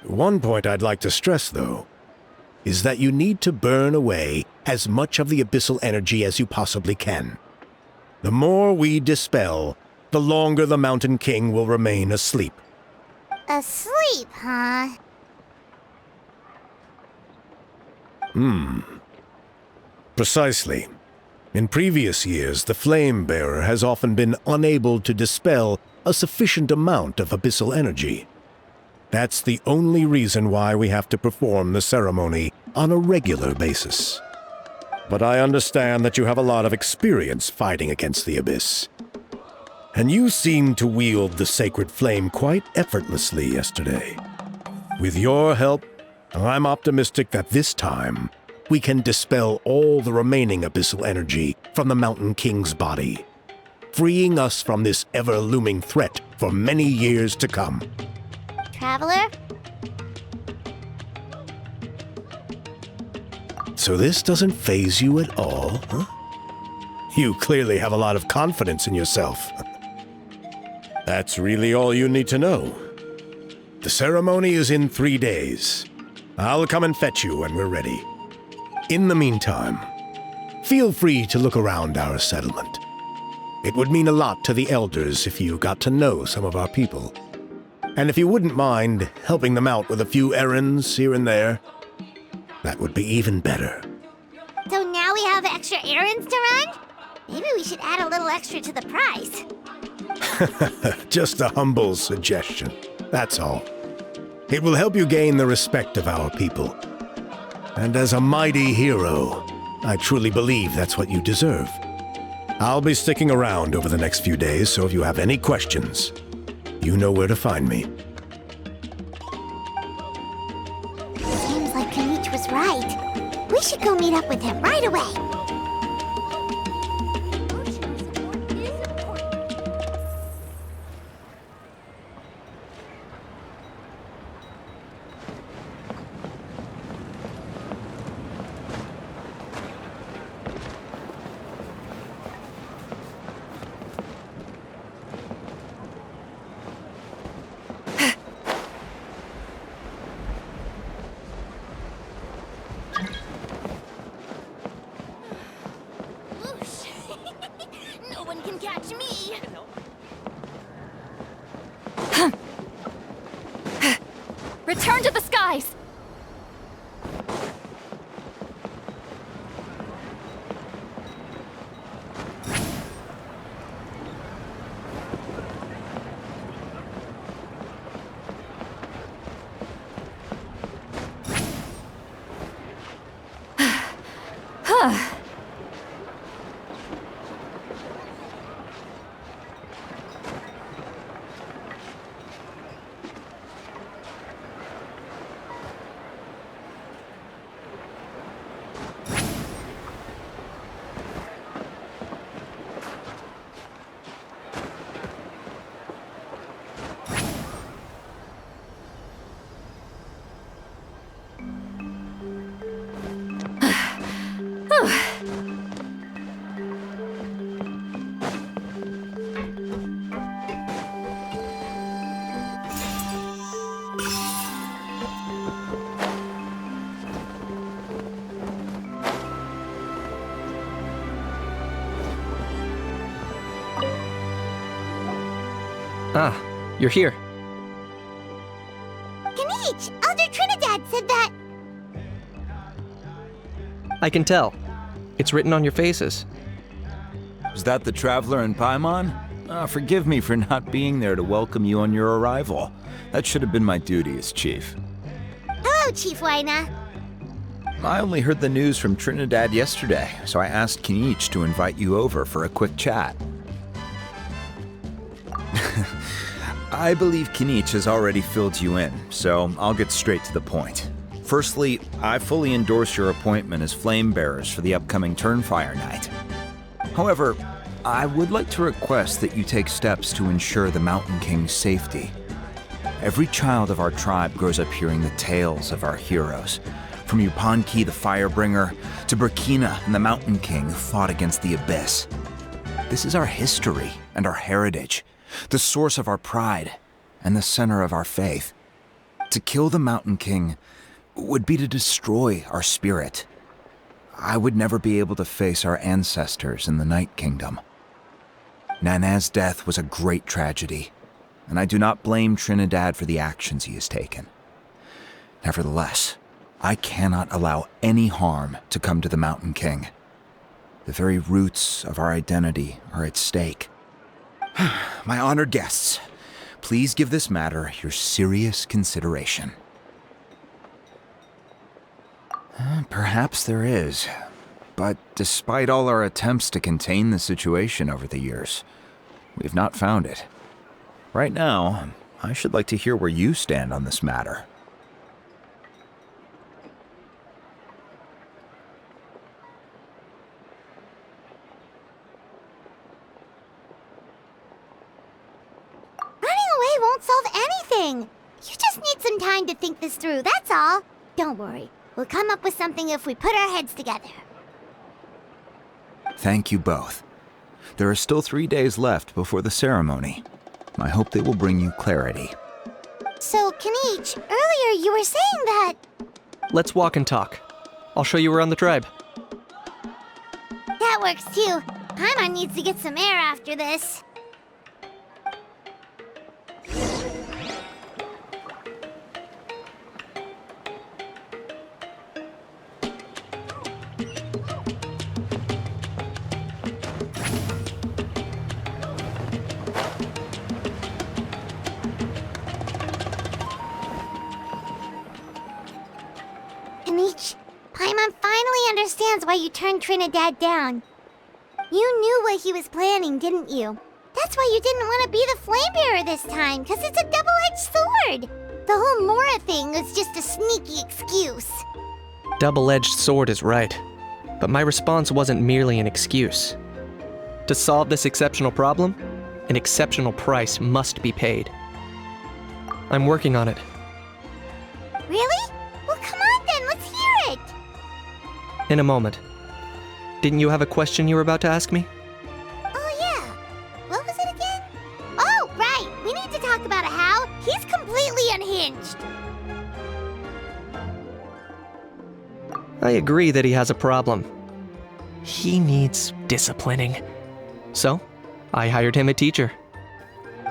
One point I'd like to stress, though, is that you need to burn away as much of the abyssal energy as you possibly can. The more we dispel, the longer the Mountain King will remain asleep. Asleep, huh? Precisely. In previous years, the Flame Bearer has often been unable to dispel a sufficient amount of abyssal energy. That's the only reason why we have to perform the ceremony on a regular basis. But I understand that you have a lot of experience fighting against the Abyss. And you seemed to wield the sacred flame quite effortlessly yesterday. With your help, I'm optimistic that this time, we can dispel all the remaining abyssal energy from the Mountain King's body, freeing us from this ever-looming threat for many years to come. Traveler? So this doesn't faze you at all, huh? You clearly have a lot of confidence in yourself. That's really all you need to know. The ceremony is in 3 days. I'll come and fetch you when we're ready. In the meantime, Feel free to look around our settlement. It would mean a lot to the elders if you got to know some of our people. And if you wouldn't mind helping them out with a few errands here and there, that would be even better. So now we have extra errands to run? Maybe we should add a little extra to the price. Just a humble suggestion, that's all. It will help you gain the respect of our people. And as a mighty hero, I truly believe that's what you deserve. I'll be sticking around over the next few days, so if you have any questions, you know where to find me. Seems like Kanich was right. We should go meet up with him right away. No one can catch me. Return to the skies! Ah, you're here. Kanich, Elder Trinidad said that. I can tell. It's written on your faces. Was that the Traveler in Paimon? Forgive me for not being there to welcome you on your arrival. That should have been my duty as chief. Hello, Chief Waina. I only heard the news from Trinidad yesterday, so I asked Kanich to invite you over for a quick chat. I believe Kanich has already filled you in, so I'll get straight to the point. Firstly, I fully endorse your appointment as flame bearers for the upcoming Turnfire Night. However, I would like to request that you take steps to ensure the Mountain King's safety. Every child of our tribe grows up hearing the tales of our heroes, from Yupanqui the Firebringer to Burkina and the Mountain King who fought against the Abyss. This is our history and our heritage, the source of our pride and the center of our faith. To kill the Mountain King would be to destroy our spirit. I would never be able to face our ancestors in the Night Kingdom. Nana's death was a great tragedy, and I do not blame Trinidad for the actions he has taken. Nevertheless, I cannot allow any harm to come to the Mountain King. The very roots of our identity are at stake. My honored guests, please give this matter your serious consideration. Perhaps there is, but despite all our attempts to contain the situation over the years, we've not found it. Right now, I should like to hear where you stand on this matter. Running away won't solve anything. You just need some time to think this through, that's all. Don't worry. We'll come up with something if we put our heads together. Thank you both. There are still 3 days left before the ceremony. I hope they will bring you clarity. So, Kanich, earlier you were saying that... Let's walk and talk. I'll show you around the tribe. works too. Paimon needs to get some air after this. Paimon finally understands why you turned Trinidad down. You knew what he was planning, didn't you? That's why you didn't want to be the flame bearer this time, because it's a double-edged sword. The whole Mora thing was just a sneaky excuse. Double-edged sword is right, but my response wasn't merely an excuse. To solve this exceptional problem, an exceptional price must be paid. I'm working on it. Really? Well, come on then, let's hear it! In a moment. Didn't you have a question you were about to ask me? Oh yeah. What was it again? Oh, right! We need to talk about How. He's completely unhinged. I agree that he has a problem. He needs disciplining. So, I hired him a teacher.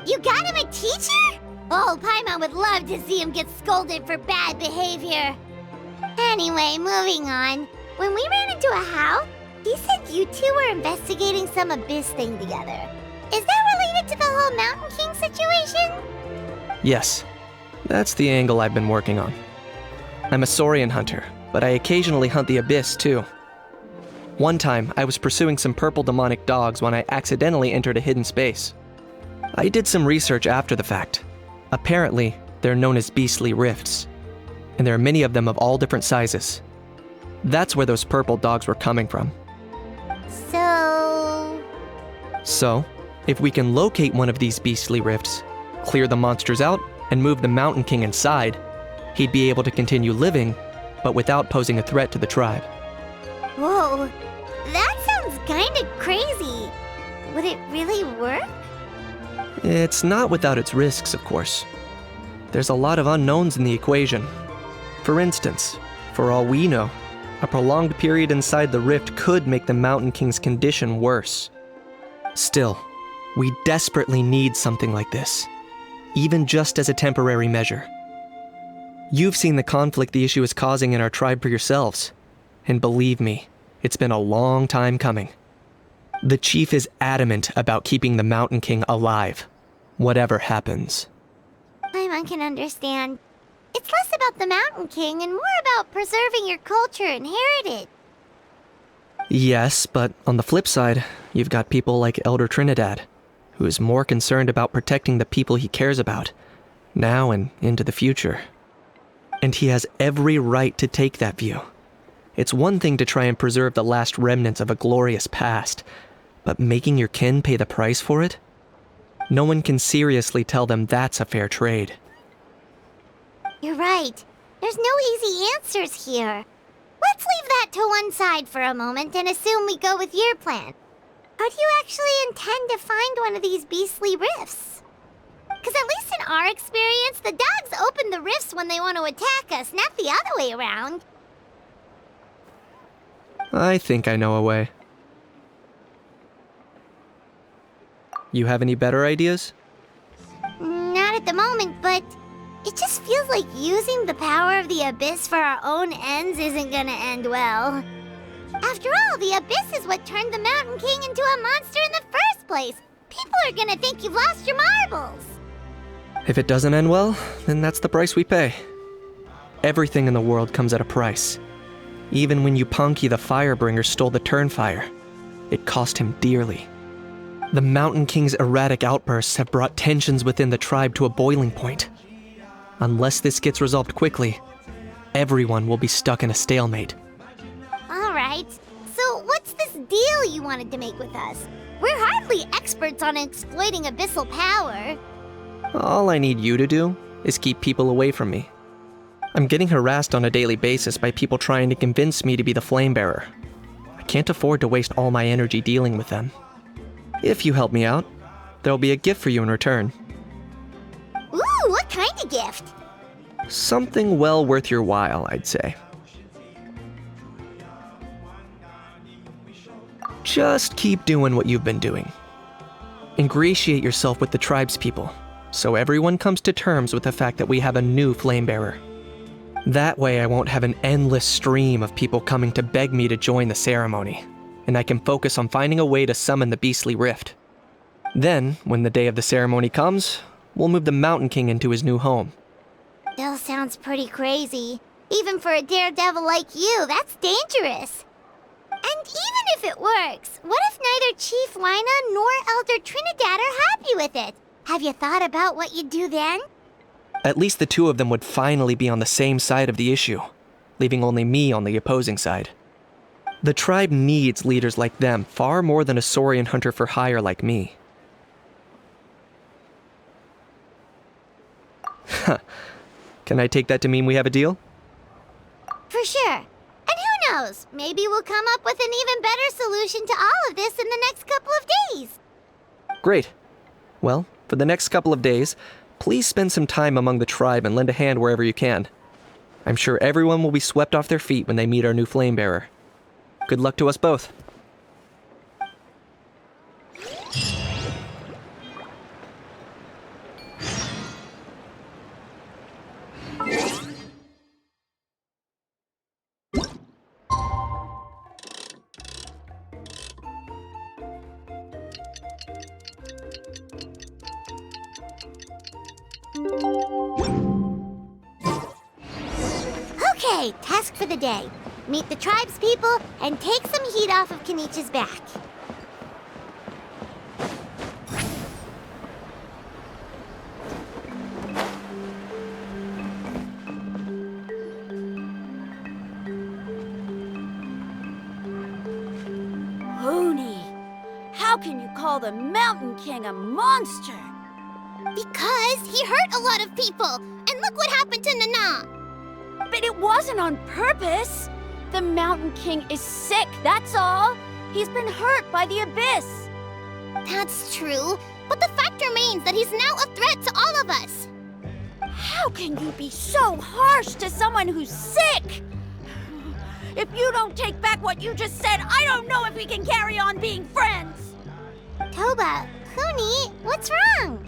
You got him a teacher? Oh, Paimon would love to see him get scolded for bad behavior. Anyway, moving on. When we ran into a How, he said you two were investigating some abyss thing together. Is that related to the whole Mountain King situation? Yes, that's the angle I've been working on. I'm a Saurian hunter, but I occasionally hunt the abyss too. One time, I was pursuing some purple demonic dogs when I accidentally entered a hidden space. I did some research after the fact. Apparently, they're known as beastly rifts, and there are many of them of all different sizes. That's where those purple dogs were coming from. So, if we can locate one of these beastly rifts, clear the monsters out, and move the Mountain King inside, he'd be able to continue living, but without posing a threat to the tribe. Whoa, that sounds kinda crazy. Would it really work? It's not without its risks, of course. There's a lot of unknowns in the equation. For instance, for all we know, a prolonged period inside the rift could make the Mountain King's condition worse. Still, we desperately need something like this, even just as a temporary measure. You've seen the conflict the issue is causing in our tribe for yourselves, and believe me, it's been a long time coming. The chief is adamant about keeping the Mountain King alive, whatever happens. Paimon can understand. It's less about the Mountain King and more about preserving your culture and heritage. Yes, but on the flip side, you've got people like Elder Trinidad, who is more concerned about protecting the people he cares about, now and into the future. And he has every right to take that view. It's one thing to try and preserve the last remnants of a glorious past, but making your kin pay the price for it? No one can seriously tell them that's a fair trade. You're right. There's no easy answers here. Let's leave that to one side for a moment and assume we go with your plan. How do you actually intend to find one of these beastly rifts? Because at least in our experience, the dogs open the rifts when they want to attack us, not the other way around. I think I know a way. You have any better ideas? Not at the moment, but it just feels like using the power of the Abyss for our own ends isn't gonna end well. After all, the Abyss is what turned the Mountain King into a monster in the first place. People are gonna think you've lost your marbles. If it doesn't end well, then that's the price we pay. Everything in the world comes at a price. Even when Yupanqui the Firebringer stole the Turnfire, it cost him dearly. The Mountain King's erratic outbursts have brought tensions within the tribe to a boiling point. Unless this gets resolved quickly, everyone will be stuck in a stalemate. Alright, so what's this deal you wanted to make with us? We're hardly experts on exploiting abyssal power. All I need you to do is keep people away from me. I'm getting harassed on a daily basis by people trying to convince me to be the flame bearer. I can't afford to waste all my energy dealing with them. If you help me out, there'll be a gift for you in return. Ooh, what kind of gift? Something well worth your while, I'd say. Just keep doing what you've been doing. Ingratiate yourself with the tribespeople, so everyone comes to terms with the fact that we have a new flamebearer. That way I won't have an endless stream of people coming to beg me to join the ceremony, and I can focus on finding a way to summon the beastly rift. Then, when the day of the ceremony comes, we'll move the Mountain King into his new home. Still sounds pretty crazy. Even for a daredevil like you, that's dangerous. And even if it works, what if neither Chief Lina nor Elder Trinidad are happy with it? Have you thought about what you'd do then? At least the two of them would finally be on the same side of the issue, leaving only me on the opposing side. The tribe needs leaders like them far more than a Saurian hunter for hire like me. Huh. Can I take that to mean we have a deal? For sure. And who knows, maybe we'll come up with an even better solution to all of this in the next couple of days. Great. Well, for the next couple of days, please spend some time among the tribe and lend a hand wherever you can. I'm sure everyone will be swept off their feet when they meet our new flamebearer. Good luck to us both. Okay, task for the day. Meet the tribespeople and take some heat off of Kenichi's back. How can you call the Mountain King a monster? Because he hurt a lot of people, and look what happened to Nana. But it wasn't on purpose. The Mountain King is sick, that's all. He's been hurt by the abyss. That's true, but the fact remains that he's now a threat to all of us. How can you be so harsh to someone who's sick? If you don't take back what you just said, I don't know if we can carry on being friends. Toba, Huni, what's wrong?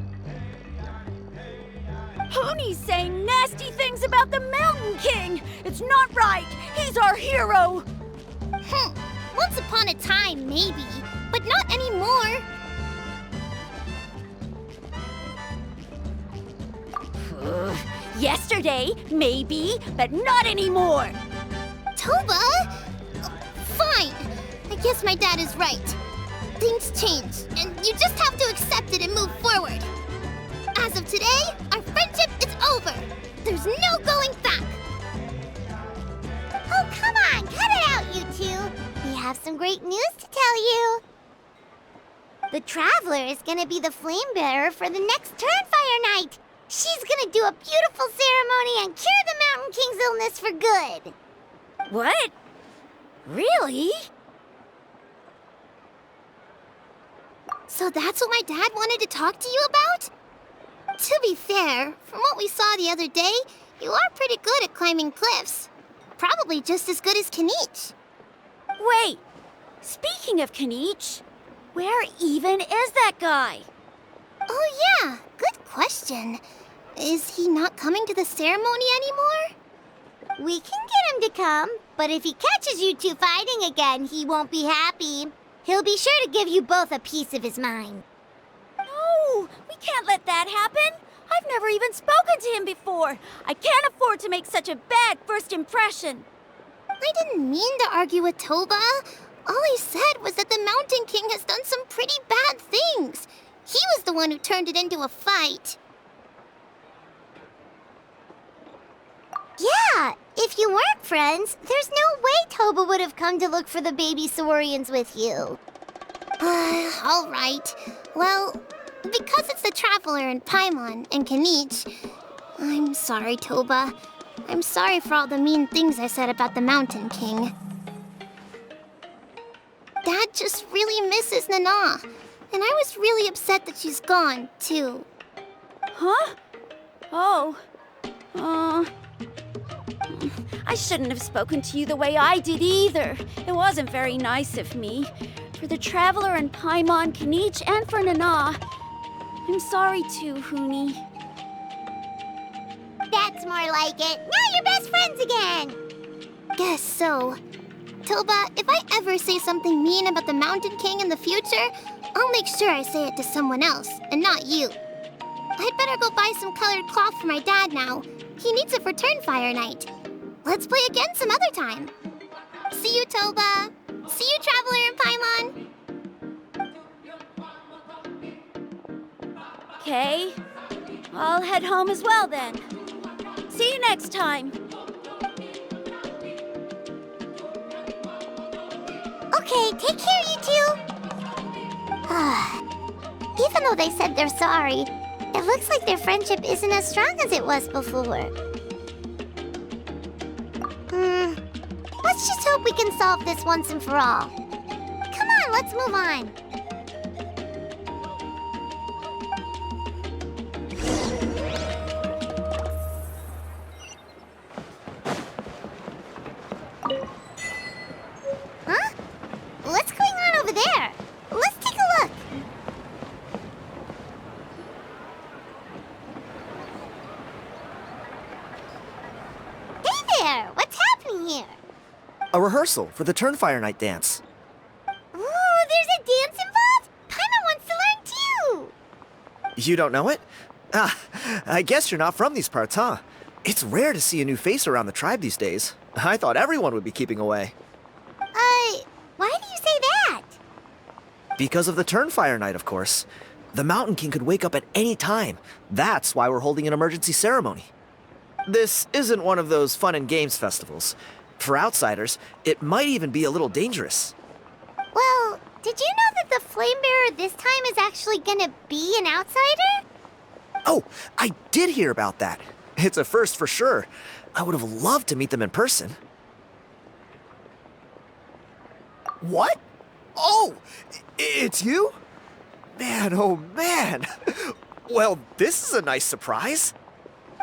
Huni's saying nasty things about the Mountain King. It's not right. He's our hero. Once upon a time, maybe, but not anymore. Yesterday, maybe, but not anymore. Toba? Fine. I guess my dad is right. Things change, and you just have to accept it and move forward. As of today, our friendship is over. There's no going back. Oh, come on, cut it out, you two. We have some great news to tell you. The Traveler is gonna be the flame bearer for the next Turnfire night. She's gonna do a beautiful ceremony and cure the Mountain King's illness for good. What? Really? So that's what my dad wanted to talk to you about? To be fair, from what we saw the other day, you are pretty good at climbing cliffs. Probably just as good as Kanich. Wait, speaking of Kanich, where even is that guy? Oh yeah, good question. Is he not coming to the ceremony anymore? We can get him to come, but if he catches you two fighting again, he won't be happy. He'll be sure to give you both a piece of his mind. No, we can't let that happen. I've never even spoken to him before. I can't afford to make such a bad first impression. I didn't mean to argue with Toba. All I said was that the Mountain King has done some pretty bad things. He was the one who turned it into a fight. Yeah, if you weren't friends, there's no way Toba would have come to look for the baby Saurians with you. All right. Well, because it's the Traveler and Paimon and Kanich, I'm sorry, Toba. I'm sorry for all the mean things I said about the Mountain King. Dad just really misses Nana, and I was really upset that she's gone, too. Huh? Oh. I shouldn't have spoken to you the way I did either. It wasn't very nice of me. For the Traveler and Paimon, Kinich, and for Nana. I'm sorry too, Huni. That's more like it. Now you're best friends again. Guess so. Toba, if I ever say something mean about the Mountain King in the future, I'll make sure I say it to someone else, and not you. I'd better go buy some colored cloth for my dad now. He needs it for Turnfire Night. Let's play again some other time. See you, Toba. See you, Traveler and Paimon. Okay. I'll head home as well then. See you next time. Okay, take care, you two. Even though they said they're sorry, it looks like their friendship isn't as strong as it was before. Let's just hope we can solve this once and for all. Come on, let's move on. Huh? What's going on over there? Let's take a look. Hey there! What's happening here? A rehearsal for the Turnfire Night dance. Ooh, there's a dance involved? Paimon wants to learn too! You don't know it? Ah, I guess you're not from these parts, huh? It's rare to see a new face around the tribe these days. I thought everyone would be keeping away. Why do you say that? Because of the Turnfire Night, of course. The Mountain King could wake up at any time. That's why we're holding an emergency ceremony. This isn't one of those fun and games festivals. For outsiders, it might even be a little dangerous. Well, did you know that the Flame Bearer this time is actually gonna be an outsider? Oh, I did hear about that. It's a first for sure. I would have loved to meet them in person. What? Oh, it's you? Man, oh man. Well, this is a nice surprise.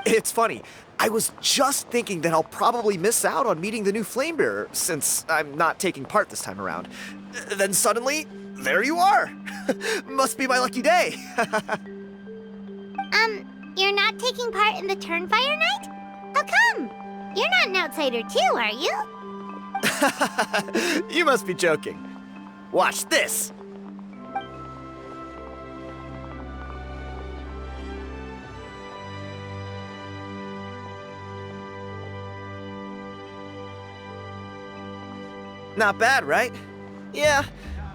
It's funny. I was just thinking that I'll probably miss out on meeting the new Flame Bearer since I'm not taking part this time around. Then suddenly, there you are. Must be my lucky day. You're not taking part in the Turnfire Night? How come? You're not an outsider too, are you? You must be joking. Watch this. Not bad, right? Yeah,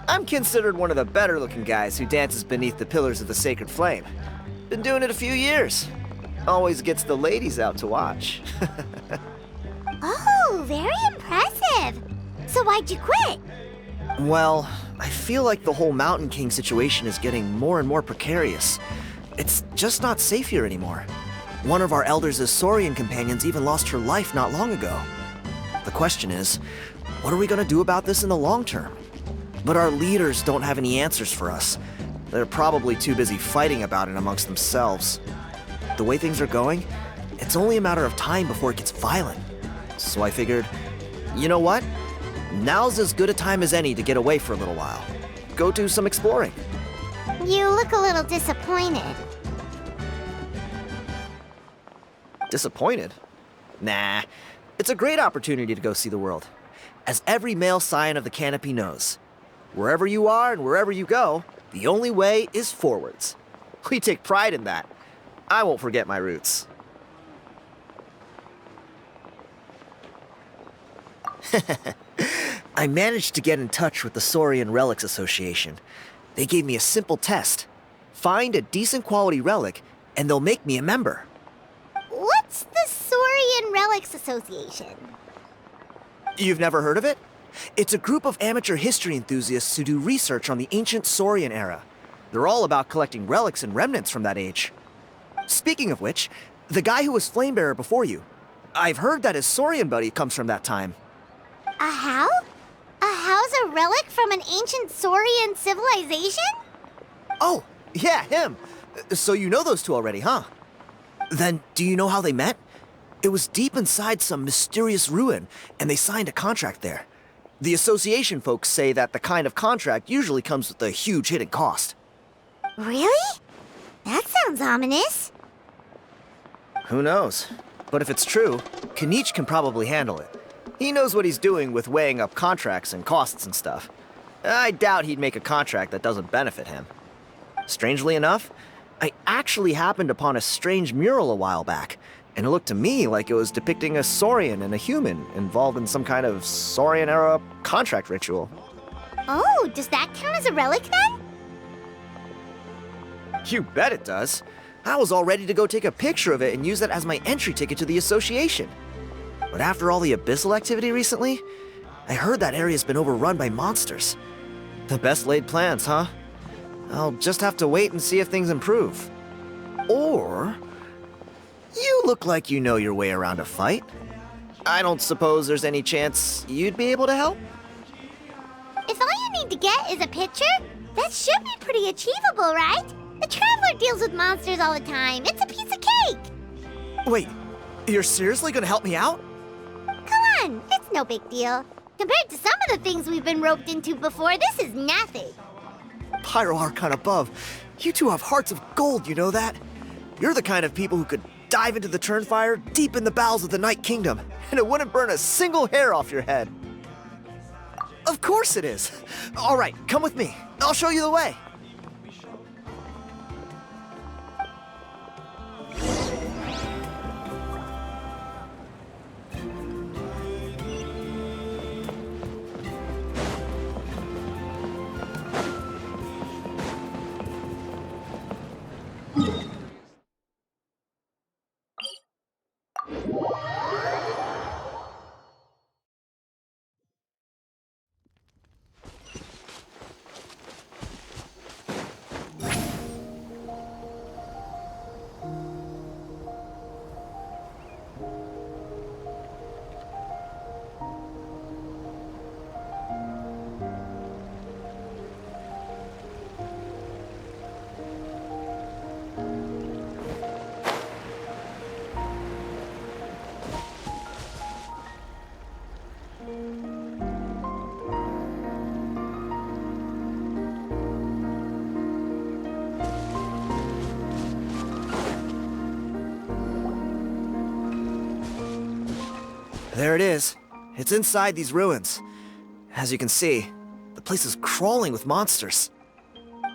I'm considered one of the better looking guys who dances beneath the pillars of the sacred flame. Been doing it a few years. Always gets the ladies out to watch. Oh, very impressive. So why'd you quit? Well, I feel like the whole Mountain King situation is getting more and more precarious. It's just not safe here anymore. One of our elders' Saurian companions even lost her life not long ago. The question is, what are we gonna do about this in the long term? But our leaders don't have any answers for us. They're probably too busy fighting about it amongst themselves. The way things are going, it's only a matter of time before it gets violent. So I figured, you know what? Now's as good a time as any to get away for a little while. Go do some exploring. You look a little disappointed. Disappointed? Nah, it's a great opportunity to go see the world. As every male scion of the Canopy knows, wherever you are and wherever you go, the only way is forwards. We take pride in that. I won't forget my roots. I managed to get in touch with the Saurian Relics Association. They gave me a simple test. Find a decent quality relic, and they'll make me a member. What's the Saurian Relics Association? You've never heard of it? It's a group of amateur history enthusiasts who do research on the ancient Saurian era. They're all about collecting relics and remnants from that age. Speaking of which, the guy who was Flamebearer before you, I've heard that his Saurian buddy comes from that time. A how? A how's a relic from an ancient Saurian civilization? Oh, yeah, him. So you know those two already, huh? Then do you know how they met? It was deep inside some mysterious ruin, and they signed a contract there. The association folks say that the kind of contract usually comes with a huge hidden cost. Really? That sounds ominous. Who knows? But if it's true, Kanich can probably handle it. He knows what he's doing with weighing up contracts and costs and stuff. I doubt he'd make a contract that doesn't benefit him. Strangely enough, I actually happened upon a strange mural a while back, and it looked to me like it was depicting a Saurian and a human involved in some kind of Saurian-era contract ritual. Oh, does that count as a relic then? You bet it does. I was all ready to go take a picture of it and use that as my entry ticket to the association. But after all the abyssal activity recently, I heard that area's been overrun by monsters. The best laid plans, huh? I'll just have to wait and see if things improve. Or... you look like you know your way around a fight. I don't suppose there's any chance you'd be able to help? If all you need to get is a picture, that should be pretty achievable, right? The Traveler deals with monsters all the time. It's a piece of cake. Wait, you're seriously gonna help me out? Come on, it's no big deal. Compared to some of the things we've been roped into before, this is nothing. Pyro Archon above, you two have hearts of gold, you know that? You're the kind of people who could dive into the Turnfire deep in the bowels of the Night Kingdom, and it wouldn't burn a single hair off your head. Of course it is. All right, come with me. I'll show you the way. There it is. It's inside these ruins. As you can see, the place is crawling with monsters.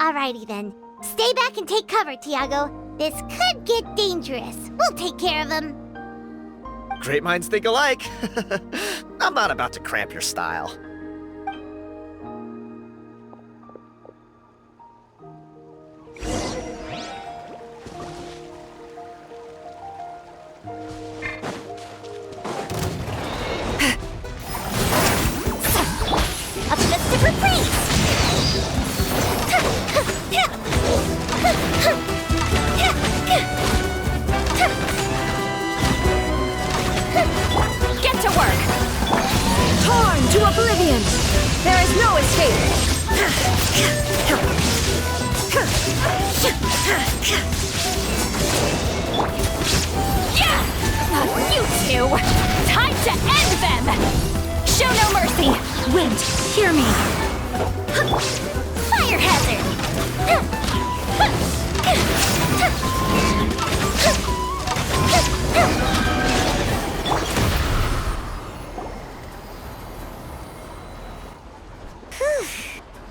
Alrighty then. Stay back and take cover, Tiago. This could get dangerous. We'll take care of them. Great minds think alike. I'm not about to cramp your style. Up to the super freeze! Get to work! Torn to oblivion! There is no escape! Yeah! You two! Time to end them! Show no mercy! Wind, hear me! Fire hazard!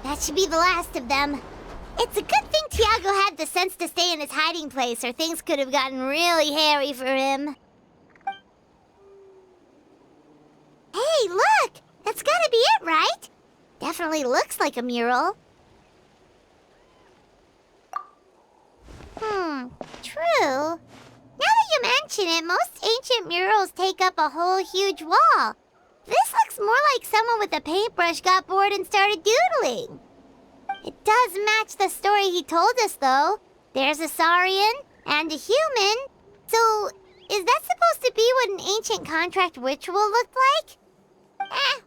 That should be the last of them. It's a good thing Tiago had the sense to stay in his hiding place, or things could have gotten really hairy for him. Hey, look! That's gotta be it, right? Definitely looks like a mural. True. Now that you mention it, most ancient murals take up a whole huge wall. This looks more like someone with a paintbrush got bored and started doodling. It does match the story he told us, though. There's a Saurian and a human. So, is that supposed to be what an ancient contract ritual looked like?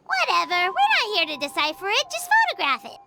Whatever. We're not here to decipher it. Just photograph it.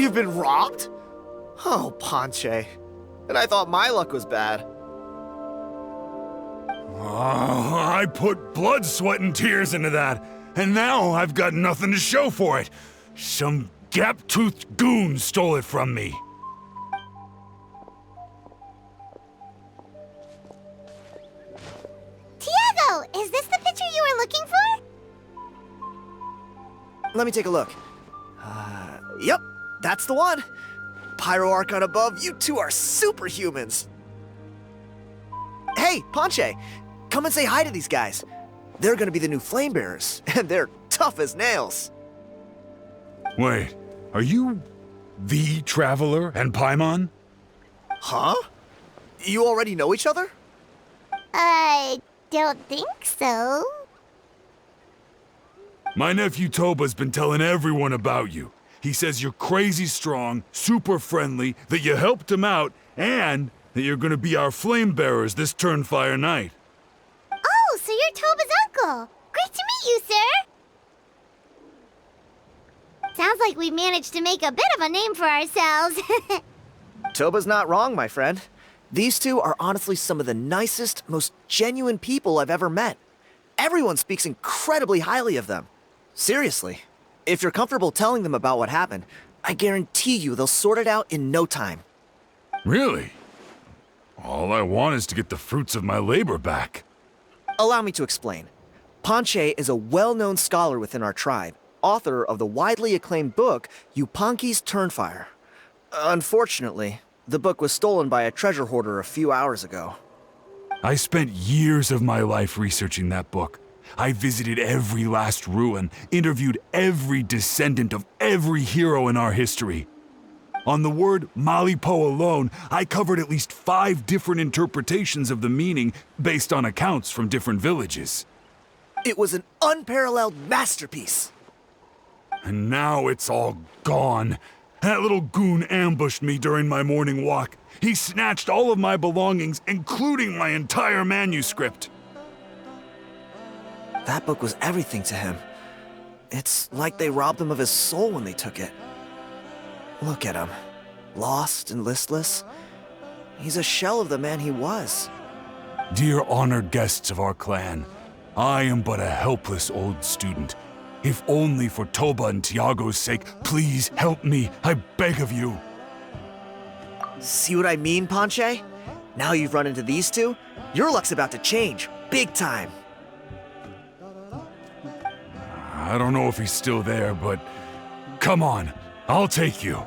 You've been robbed? Oh, Ponche. And I thought my luck was bad. Oh, I put blood, sweat, and tears into that, and now I've got nothing to show for it. Some gap-toothed goon stole it from me. Tiago, is this the picture you were looking for? Let me take a look. Yep, that's the one. Pyro Archon above, you two are superhumans. Hey, Ponche, come and say hi to these guys. They're gonna be the new flame bearers, and they're tough as nails. Wait, are you the Traveler and Paimon? Huh? You already know each other? I don't think so. My nephew Toba's been telling everyone about you. He says you're crazy strong, super friendly, that you helped him out, and that you're gonna be our flame bearers this Turnfire night. Oh, so you're Toba's uncle. Great to meet you, sir. Sounds like we managed to make a bit of a name for ourselves. Toba's not wrong, my friend. These two are honestly some of the nicest, most genuine people I've ever met. Everyone speaks incredibly highly of them. Seriously. If you're comfortable telling them about what happened, I guarantee you they'll sort it out in no time. Really? All I want is to get the fruits of my labor back. Allow me to explain. Ponche is a well-known scholar within our tribe, author of the widely acclaimed book, Yupanqui's Turnfire. Unfortunately, the book was stolen by a treasure hoarder a few hours ago. I spent years of my life researching that book. I visited every last ruin, interviewed every descendant of every hero in our history. On the word Malipo alone, I covered at least 5 different interpretations of the meaning based on accounts from different villages. It was an unparalleled masterpiece. And now it's all gone. That little goon ambushed me during my morning walk. He snatched all of my belongings, including my entire manuscript. That book was everything to him. It's like they robbed him of his soul when they took it. Look at him. Lost and listless. He's a shell of the man he was. Dear honored guests of our clan, I am but a helpless old student. If only for Toba and Tiago's sake, please help me, I beg of you. See what I mean, Ponche? Now you've run into these two, your luck's about to change, big time. I don't know if he's still there, but come on, I'll take you.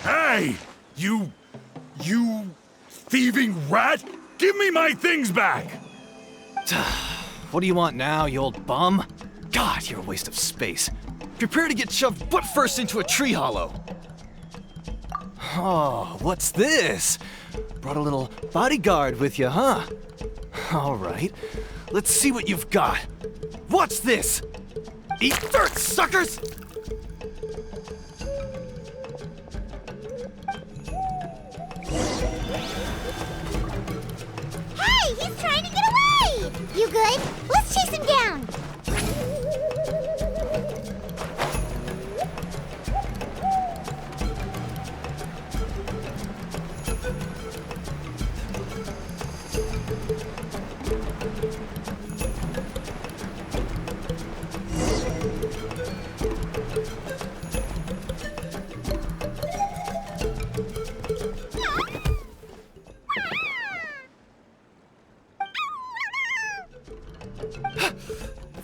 Hey! You thieving rat! Give me my things back! What do you want now, you old bum? God, you're a waste of space. Prepare to get shoved butt first into a tree hollow. Oh, what's this? Brought a little bodyguard with you, huh? All right, let's see what you've got. What's this? Eat dirt, suckers! Hey, he's trying to get away! You good? Let's chase him down.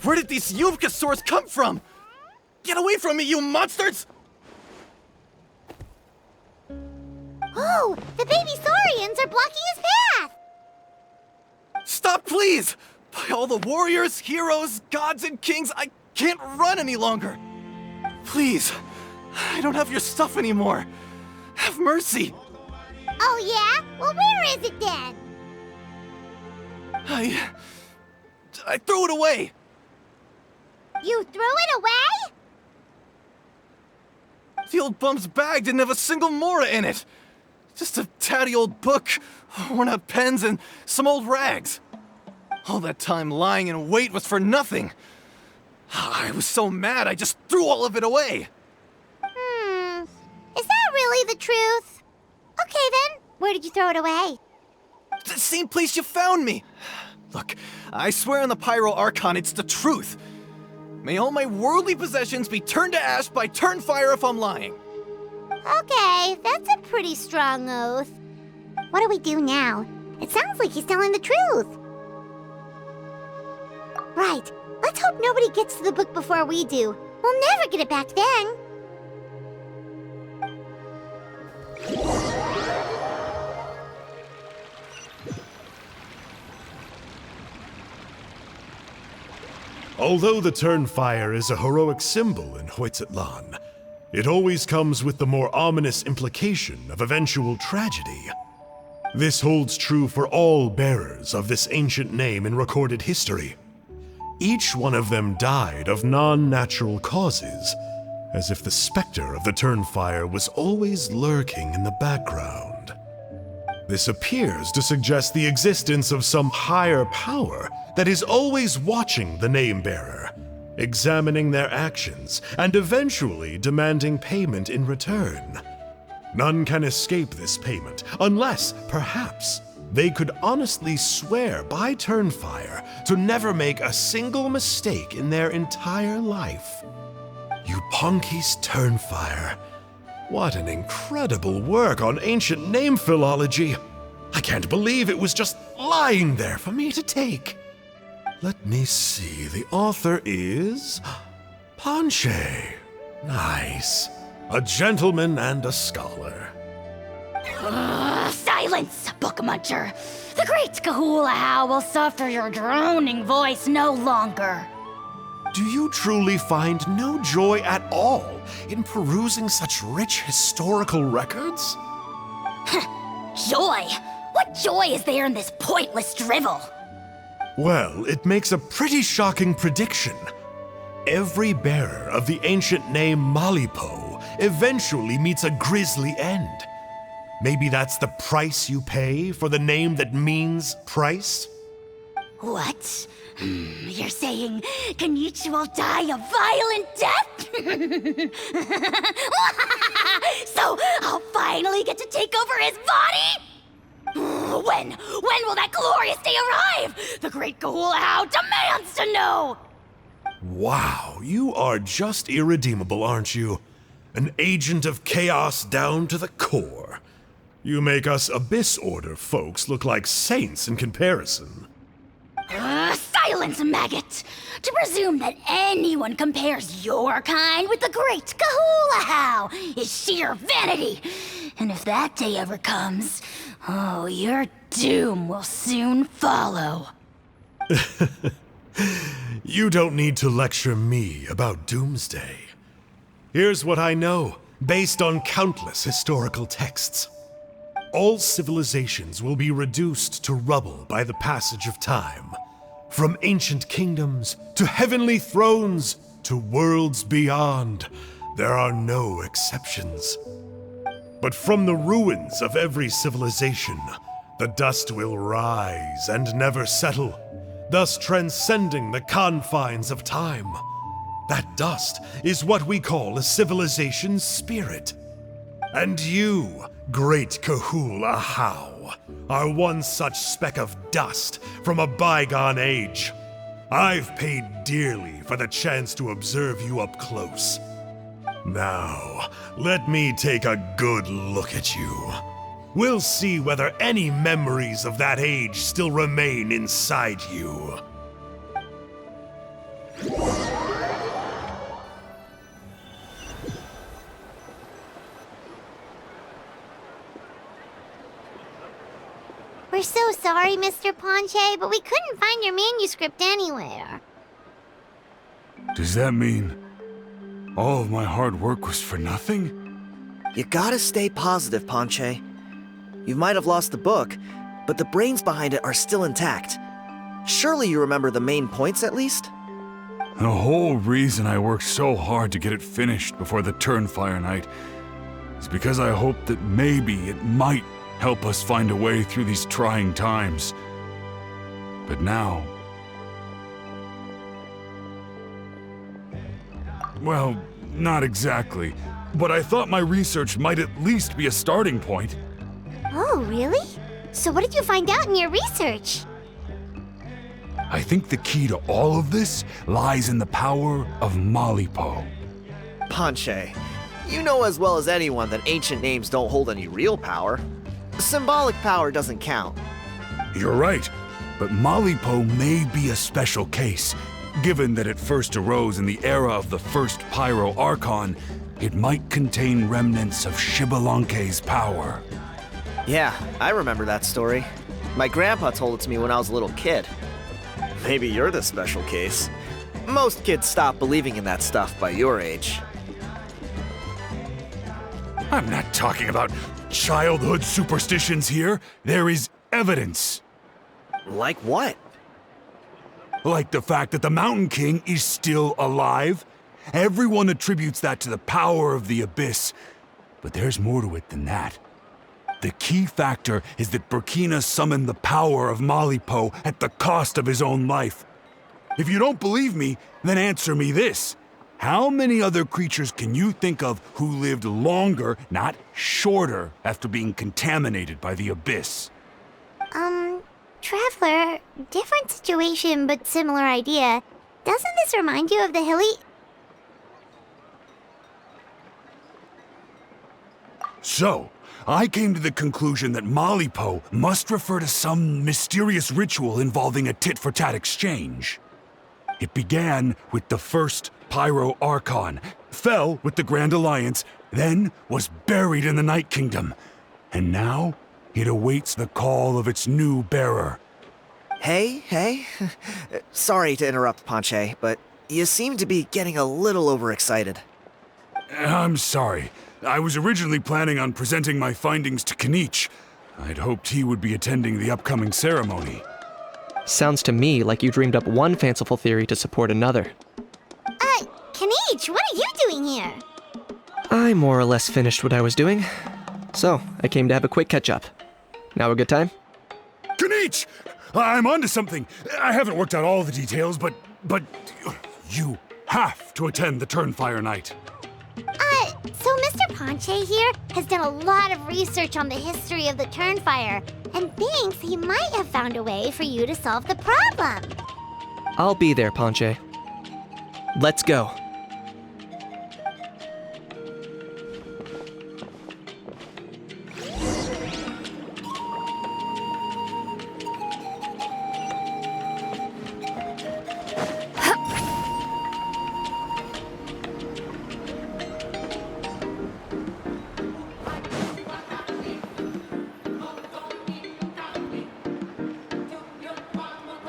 Where did these Yuvka come from? Get away from me, you monsters! Oh, the baby saurians are blocking his path! Stop, please! By all the warriors, heroes, gods, and kings, I can't run any longer. Please, I don't have your stuff anymore. Have mercy. Oh yeah? Well, where is it then? I threw it away. You threw it away? The old bum's bag didn't have a single mora in it. Just a tatty old book, worn out pens, and some old rags. All that time lying in wait was for nothing. I was so mad, I just threw all of it away. Is that really the truth? Okay then, where did you throw it away? The same place you found me. Look, I swear on the Pyro Archon it's the truth. May all my worldly possessions be turned to ash by Turnfire if I'm lying. Okay, that's a pretty strong oath. What do we do now? It sounds like he's telling the truth. Right, let's hope nobody gets to the book before we do. We'll never get it back then. Although the Turnfire is a heroic symbol in Huitzlan, it always comes with the more ominous implication of eventual tragedy. This holds true for all bearers of this ancient name in recorded history. Each one of them died of non-natural causes, as if the specter of the Turnfire was always lurking in the background. This appears to suggest the existence of some higher power that is always watching the name-bearer, examining their actions, and eventually demanding payment in return. None can escape this payment, unless, perhaps, they could honestly swear by Turnfire to never make a single mistake in their entire life. Yuponki's Turnfire. What an incredible work on ancient name philology. I can't believe it was just lying there for me to take. Let me see, the author is Panche. Nice. A gentleman and a scholar. Silence, book muncher. The great Kahulahow will suffer your droning voice no longer. Do you truly find no joy at all in perusing such rich historical records? Joy? What joy is there in this pointless drivel? Well, it makes a pretty shocking prediction. Every bearer of the ancient name Malipo eventually meets a grisly end. Maybe that's the price you pay for the name that means price? What? You're saying Kenichi will die a violent death? So I'll finally get to take over his body? When will that glorious day arrive? The great Kahulahow demands to know! Wow, you are just irredeemable, aren't you? An agent of chaos down to the core. You make us Abyss Order folks look like saints in comparison. Silence, maggot! To presume that anyone compares your kind with the great Kahulahow is sheer vanity. And if that day ever comes, oh, your doom will soon follow. You don't need to lecture me about doomsday. Here's what I know, based on countless historical texts. All civilizations will be reduced to rubble by the passage of time. From ancient kingdoms, to heavenly thrones, to worlds beyond, there are no exceptions. But from the ruins of every civilization, the dust will rise and never settle, thus transcending the confines of time. That dust is what we call a civilization's spirit. And you, great Kahulahow, are one such speck of dust from a bygone age. I've paid dearly for the chance to observe you up close. Now, let me take a good look at you. We'll see whether any memories of that age still remain inside you. We're so sorry, Mr. Ponche, but we couldn't find your manuscript anywhere. Does that mean all of my hard work was for nothing? You gotta stay positive, Ponche. You might have lost the book, but the brains behind it are still intact. Surely you remember the main points at least? The whole reason I worked so hard to get it finished before the Turnfire Night is because I hoped that maybe it might help us find a way through these trying times. But now... well, not exactly. But I thought my research might at least be a starting point. Oh, really? So what did you find out in your research? I think the key to all of this lies in the power of Malipo. Ponche, you know as well as anyone that ancient names don't hold any real power. Symbolic power doesn't count. You're right, but Malipo may be a special case. Given that it first arose in the era of the first Pyro Archon, it might contain remnants of Xbalanque's power. Yeah, I remember that story. My grandpa told it to me when I was a little kid. Maybe you're the special case. Most kids stop believing in that stuff by your age. I'm not talking about childhood superstitions here. There is evidence. Like what? Like the fact that the Mountain King is still alive. Everyone attributes that to the power of the Abyss. But there's more to it than that. The key factor is that Burkina summoned the power of Malipo at the cost of his own life. If you don't believe me, then answer me this. How many other creatures can you think of who lived longer, not shorter, after being contaminated by the Abyss? Traveler, different situation but similar idea. Doesn't this remind you of the hilly... So, I came to the conclusion that Malipo must refer to some mysterious ritual involving a tit-for-tat exchange. It began with the first Pyro Archon, fell with the Grand Alliance, then was buried in the Night Kingdom, and now it awaits the call of its new bearer. Hey. Sorry to interrupt, Ponche, but you seem to be getting a little overexcited. I'm sorry. I was originally planning on presenting my findings to Kinich. I'd hoped he would be attending the upcoming ceremony. Sounds to me like you dreamed up one fanciful theory to support another. Kinich, what are you doing here? I more or less finished what I was doing, so I came to have a quick catch-up. Now a good time? Kinich! I'm onto something. I haven't worked out all the details, but you have to attend the Turnfire Night. So Mr. Ponche here has done a lot of research on the history of the Turnfire and thinks he might have found a way for you to solve the problem. I'll be there, Ponche. Let's go.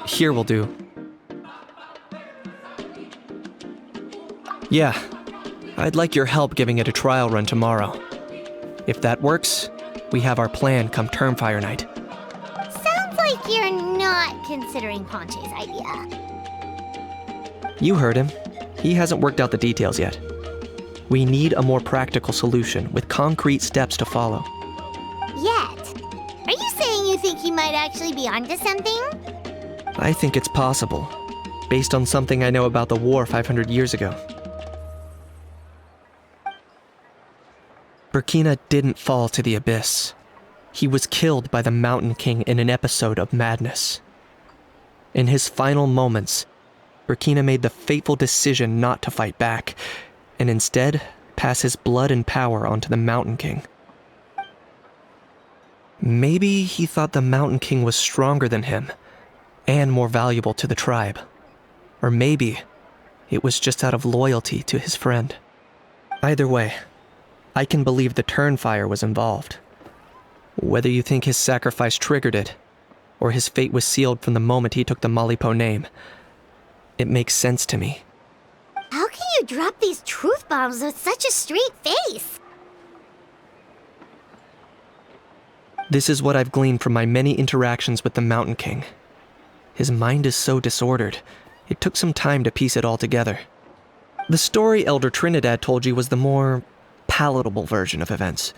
Here will do. Yeah, I'd like your help giving it a trial run tomorrow. If that works, we have our plan come Turnfire Night. Sounds like you're not considering Ponche's idea. You heard him. He hasn't worked out the details yet. We need a more practical solution with concrete steps to follow. Yet? Are you saying you think he might actually be onto something? I think it's possible, based on something I know about the war 500 years ago. Burkina didn't fall to the Abyss. He was killed by the Mountain King in an episode of madness. In his final moments, Burkina made the fateful decision not to fight back, and instead pass his blood and power onto the Mountain King. Maybe he thought the Mountain King was stronger than him, and more valuable to the tribe. Or maybe it was just out of loyalty to his friend. Either way, I can believe the Turnfire was involved. Whether you think his sacrifice triggered it, or his fate was sealed from the moment he took the Malipo name. It makes sense to me. How can you drop these truth bombs with such a straight face? This is what I've gleaned from my many interactions with the Mountain King. His mind is so disordered, it took some time to piece it all together. The story Elder Trinidad told you was the more palatable version of events.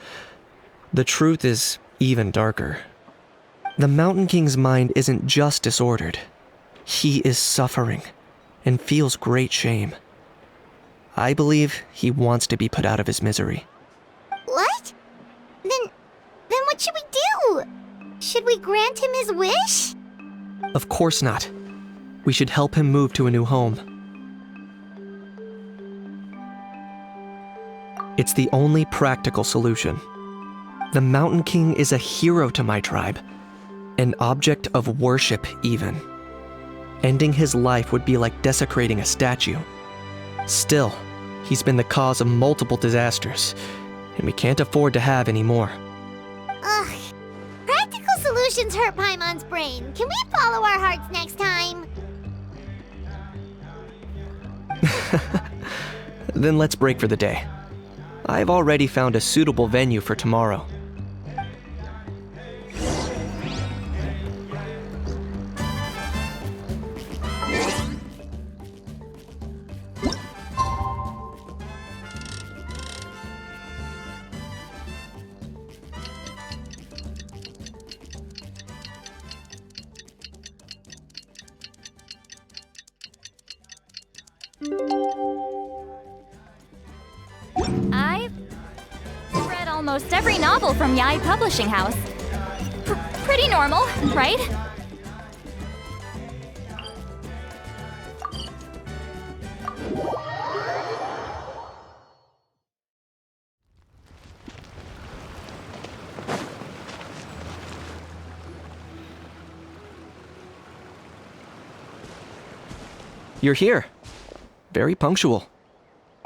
The truth is even darker. The Mountain King's mind isn't just disordered. He is suffering and feels great shame. I believe he wants to be put out of his misery. What? Then what should we do? Should we grant him his wish? Of course not. We should help him move to a new home. It's the only practical solution. The Mountain King is a hero to my tribe, an object of worship even. Ending his life would be like desecrating a statue. Still, he's been the cause of multiple disasters, and we can't afford to have any more. Ugh. Practical solutions hurt Paimon's brain. Can we follow our hearts next time? Then let's break for the day. I've already found a suitable venue for tomorrow. I've read almost every novel from Yai Publishing House. Pretty normal, right? You're here. Very punctual.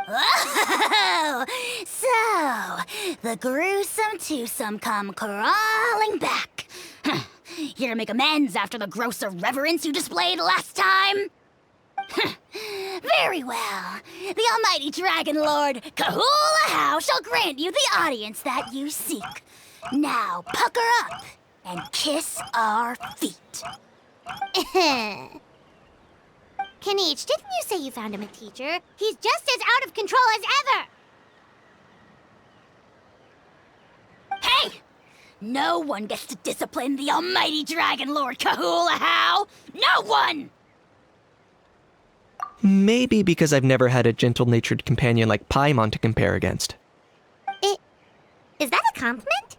Oh, so the gruesome twosome come crawling back. Here to make amends after the gross irreverence you displayed last time? Very well. The almighty Dragon Lord, Kahula How, shall grant you the audience that you seek. Now pucker up and kiss our feet. Kanich, didn't you say you found him a teacher? He's just as out of control as ever! Hey! No one gets to discipline the almighty Dragon Lord Kahula How! No one! Maybe because I've never had a gentle-natured companion like Paimon to compare against. Is that a compliment?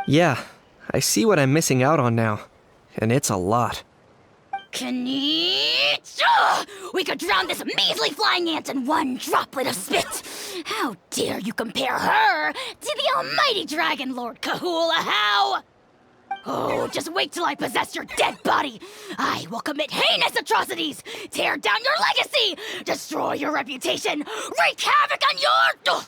Yeah, I see what I'm missing out on now, and it's a lot. Kanich! Ugh! We could drown this measly flying ant in one droplet of spit! How dare you compare her to the almighty Dragon Lord Kahula How! Oh, just wait till I possess your dead body! I will commit heinous atrocities! Tear down your legacy! Destroy your reputation! Wreak havoc on your... Ugh!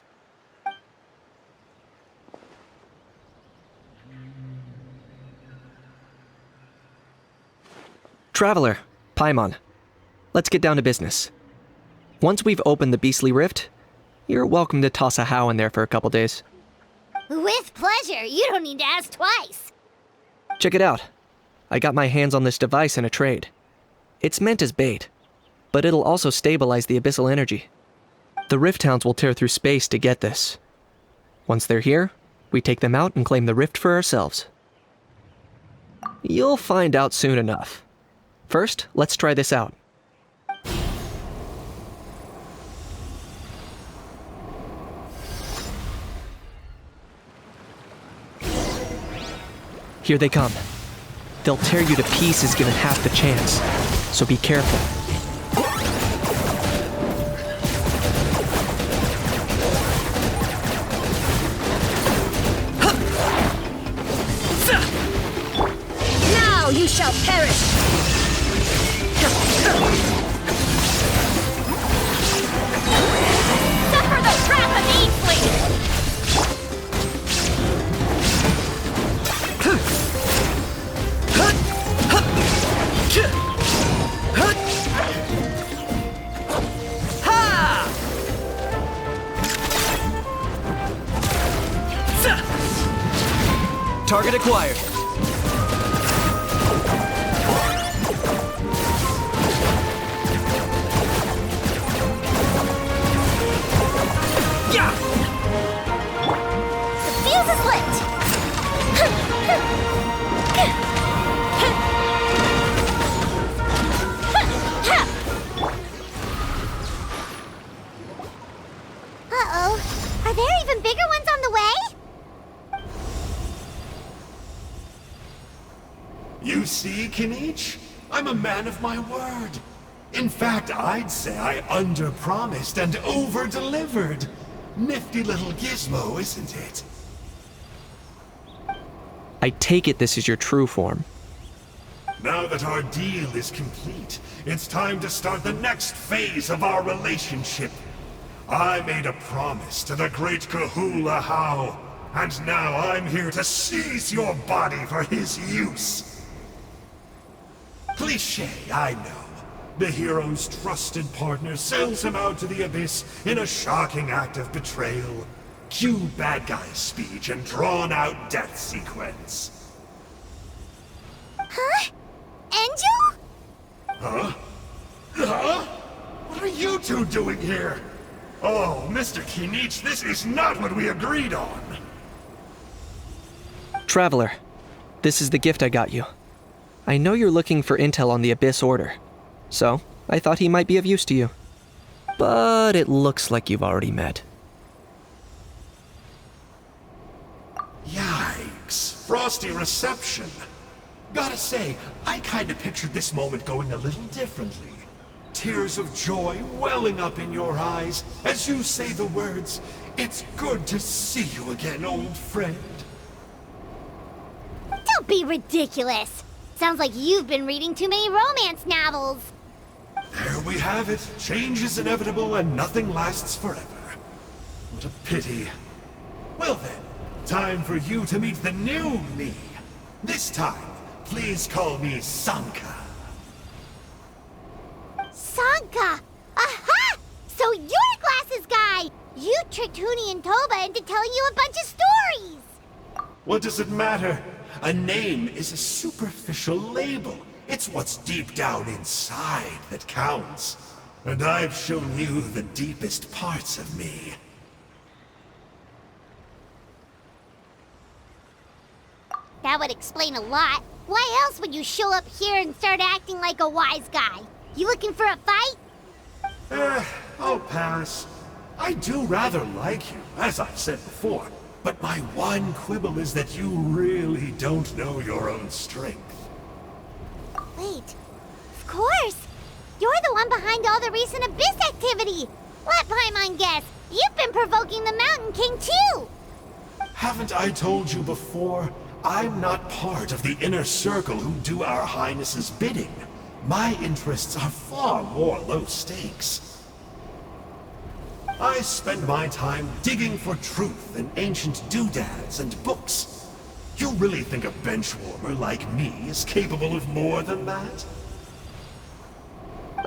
Traveler, Paimon, let's get down to business. Once we've opened the beastly rift, you're welcome to toss a How in there for a couple days. With pleasure. You don't need to ask twice. Check it out. I got my hands on this device in a trade. It's meant as bait, but it'll also stabilize the abyssal energy. The Rift Hounds will tear through space to get this. Once they're here, we take them out and claim the rift for ourselves. You'll find out soon enough. First, let's try this out. Here they come. They'll tear you to pieces given half the chance, so be careful. Now you shall perish! Suffer the wrath of Huitzlan! acquired. Yeah! The fuse is lit! Uh-oh. Are there even bigger ones on the way? You see, Kinich? I'm a man of my word. In fact, I'd say I under-promised and over-delivered. Nifty little gizmo, isn't it? I take it this is your true form. Now that our deal is complete, it's time to start the next phase of our relationship. I made a promise to the great Kahula How, and now I'm here to seize your body for his use. Cliché, I know. The hero's trusted partner sells him out to the abyss in a shocking act of betrayal. Cue bad guy speech and drawn-out death sequence. Huh? Angel? Huh? Huh? What are you two doing here? Oh, Mr. Kinich, this is not what we agreed on. Traveler, this is the gift I got you. I know you're looking for intel on the Abyss Order, so I thought he might be of use to you. But it looks like you've already met. Yikes. Frosty reception. Gotta say, I kinda pictured this moment going a little differently. Tears of joy welling up in your eyes as you say the words, "It's good to see you again, old friend." Don't be ridiculous. Sounds like you've been reading too many romance novels. There we have it. Change is inevitable and nothing lasts forever. What a pity. Well then, time for you to meet the new me. This time, please call me Sanka. Sanka! Aha! So you're Glasses Guy! You tricked Huni and Toba into telling you a bunch of stories! What does it matter? A name is a superficial label. It's what's deep down inside that counts. And I've shown you the deepest parts of me. That would explain a lot. Why else would you show up here and start acting like a wise guy? You looking for a fight? I'll pass. I do rather like you, as I've said before. But my one quibble is that you really don't know your own strength. Wait. Of course. You're the one behind all the recent Abyss activity. Let Paimon guess. You've been provoking the Mountain King too. Haven't I told you before? I'm not part of the inner circle who do our Highness's bidding. My interests are far more low stakes. I spend my time digging for truth in ancient doodads and books. You really think a benchwarmer like me is capable of more than that?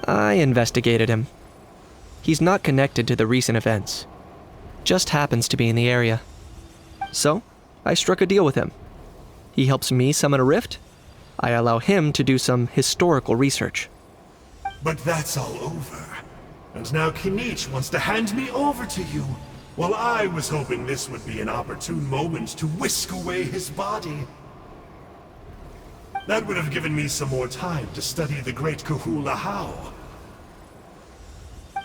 I investigated him. He's not connected to the recent events. Just happens to be in the area. So, I struck a deal with him. He helps me summon a rift. I allow him to do some historical research. But that's all over. And now Kinich wants to hand me over to you. Well, I was hoping this would be an opportune moment to whisk away his body. That would have given me some more time to study the great Kahula How.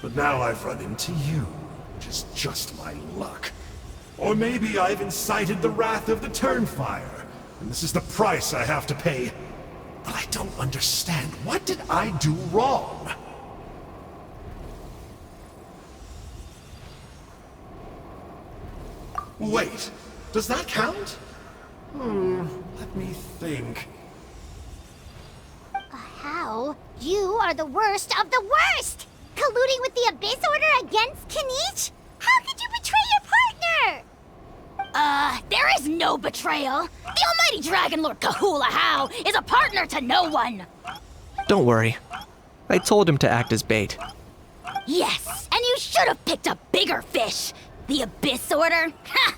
But now I've run into you, which is just my luck. Or maybe I've incited the wrath of the Turnfire, and this is the price I have to pay. But I don't understand. What did I do wrong? Wait, does that count? Let me think. How? You are the worst of the worst! Colluding with the Abyss Order against Kinich? How could you betray your partner? There is no betrayal. The almighty Dragon Lord Kahula How is a partner to no one. Don't worry. I told him to act as bait. Yes, and you should have picked a bigger fish. The Abyss Order? Ha!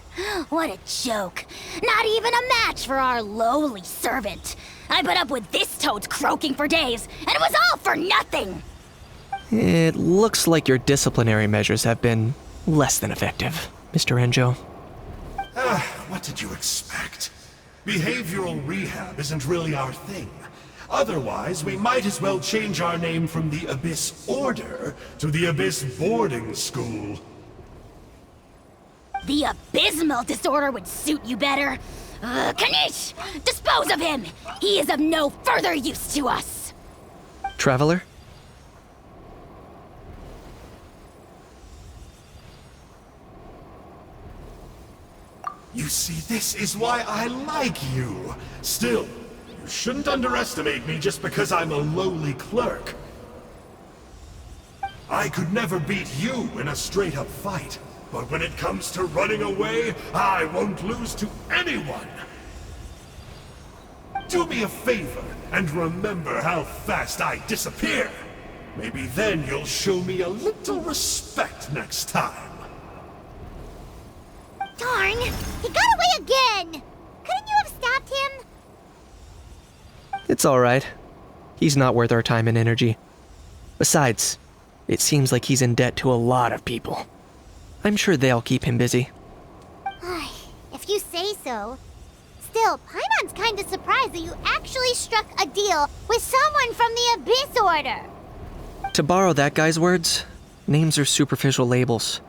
What a joke. Not even a match for our lowly servant. I put up with this toad croaking for days, and it was all for nothing! It looks like your disciplinary measures have been less than effective, Mr. Enjo. What did you expect? Behavioral rehab isn't really our thing. Otherwise, we might as well change our name from the Abyss Order to the Abyss Boarding School. The abysmal disorder would suit you better. Kanish! Dispose of him! He is of no further use to us! Traveler? You see, this is why I like you. Still, you shouldn't underestimate me just because I'm a lowly clerk. I could never beat you in a straight-up fight. But when it comes to running away, I won't lose to anyone! Do me a favor, and remember how fast I disappear! Maybe then you'll show me a little respect next time. Darn! He got away again! Couldn't you have stopped him? It's alright. He's not worth our time and energy. Besides, it seems like he's in debt to a lot of people. I'm sure they'll keep him busy. If you say so. Still, Paimon's kinda surprised that you actually struck a deal with someone from the Abyss Order. To borrow that guy's words, names are superficial labels.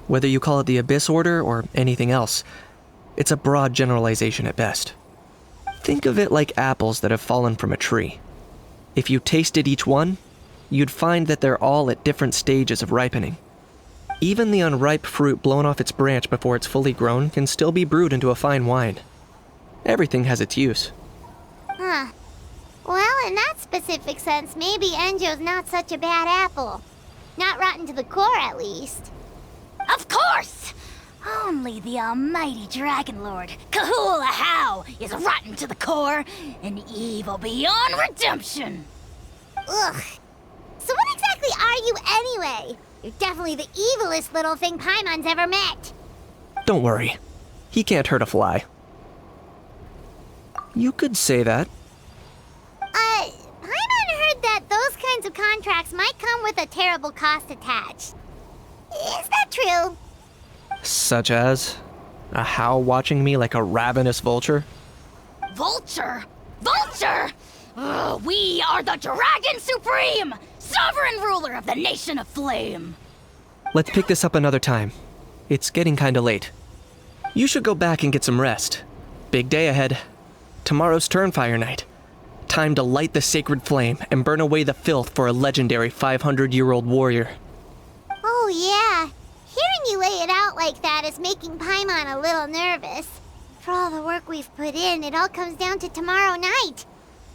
Whether you call it the Abyss Order or anything else, it's a broad generalization at best. Think of it like apples that have fallen from a tree. If you tasted each one, you'd find that they're all at different stages of ripening. Even the unripe fruit blown off its branch before it's fully grown can still be brewed into a fine wine. Everything has its use. Huh. Well, in that specific sense, maybe Enjo's not such a bad apple. Not rotten to the core, at least. Of course! Only the almighty Dragon Lord, Kahula How, is rotten to the core and evil beyond redemption. Ugh. So what exactly are you anyway? You're definitely the evilest little thing Paimon's ever met. Don't worry. He can't hurt a fly. You could say that. Paimon heard that those kinds of contracts might come with a terrible cost attached. Is that true? Such as a How watching me like a ravenous vulture? Vulture? Vulture! We are the Dragon Supreme! Sovereign ruler of the Nation of Flame! Let's pick this up another time. It's getting kinda late. You should go back and get some rest. Big day ahead. Tomorrow's Turnfire Night. Time to light the sacred flame and burn away the filth for a legendary 500-year-old warrior. Oh yeah. Hearing you lay it out like that is making Paimon a little nervous. For all the work we've put in, it all comes down to tomorrow night.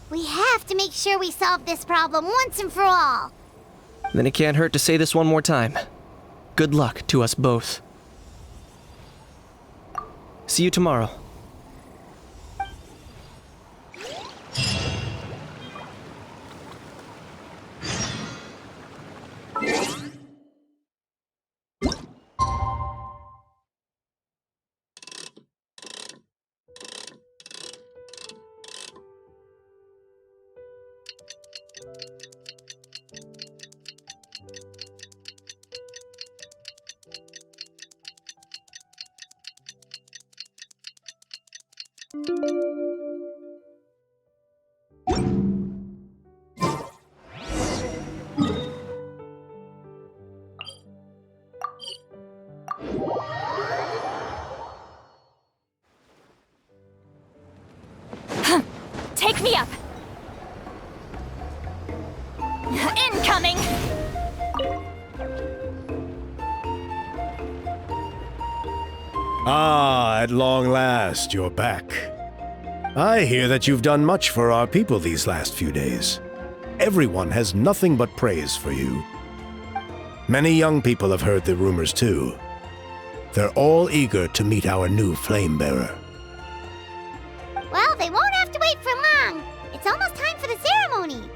We have to make sure we solve this problem once and for all. Then it can't hurt to say this one more time. Good luck to us both. See you tomorrow. Take me up! Incoming! Ah, at long last, you're back. I hear that you've done much for our people these last few days. Everyone has nothing but praise for you. Many young people have heard the rumors too. They're all eager to meet our new flame bearer. Well, they won't have to wait for long. It's almost time for the ceremony.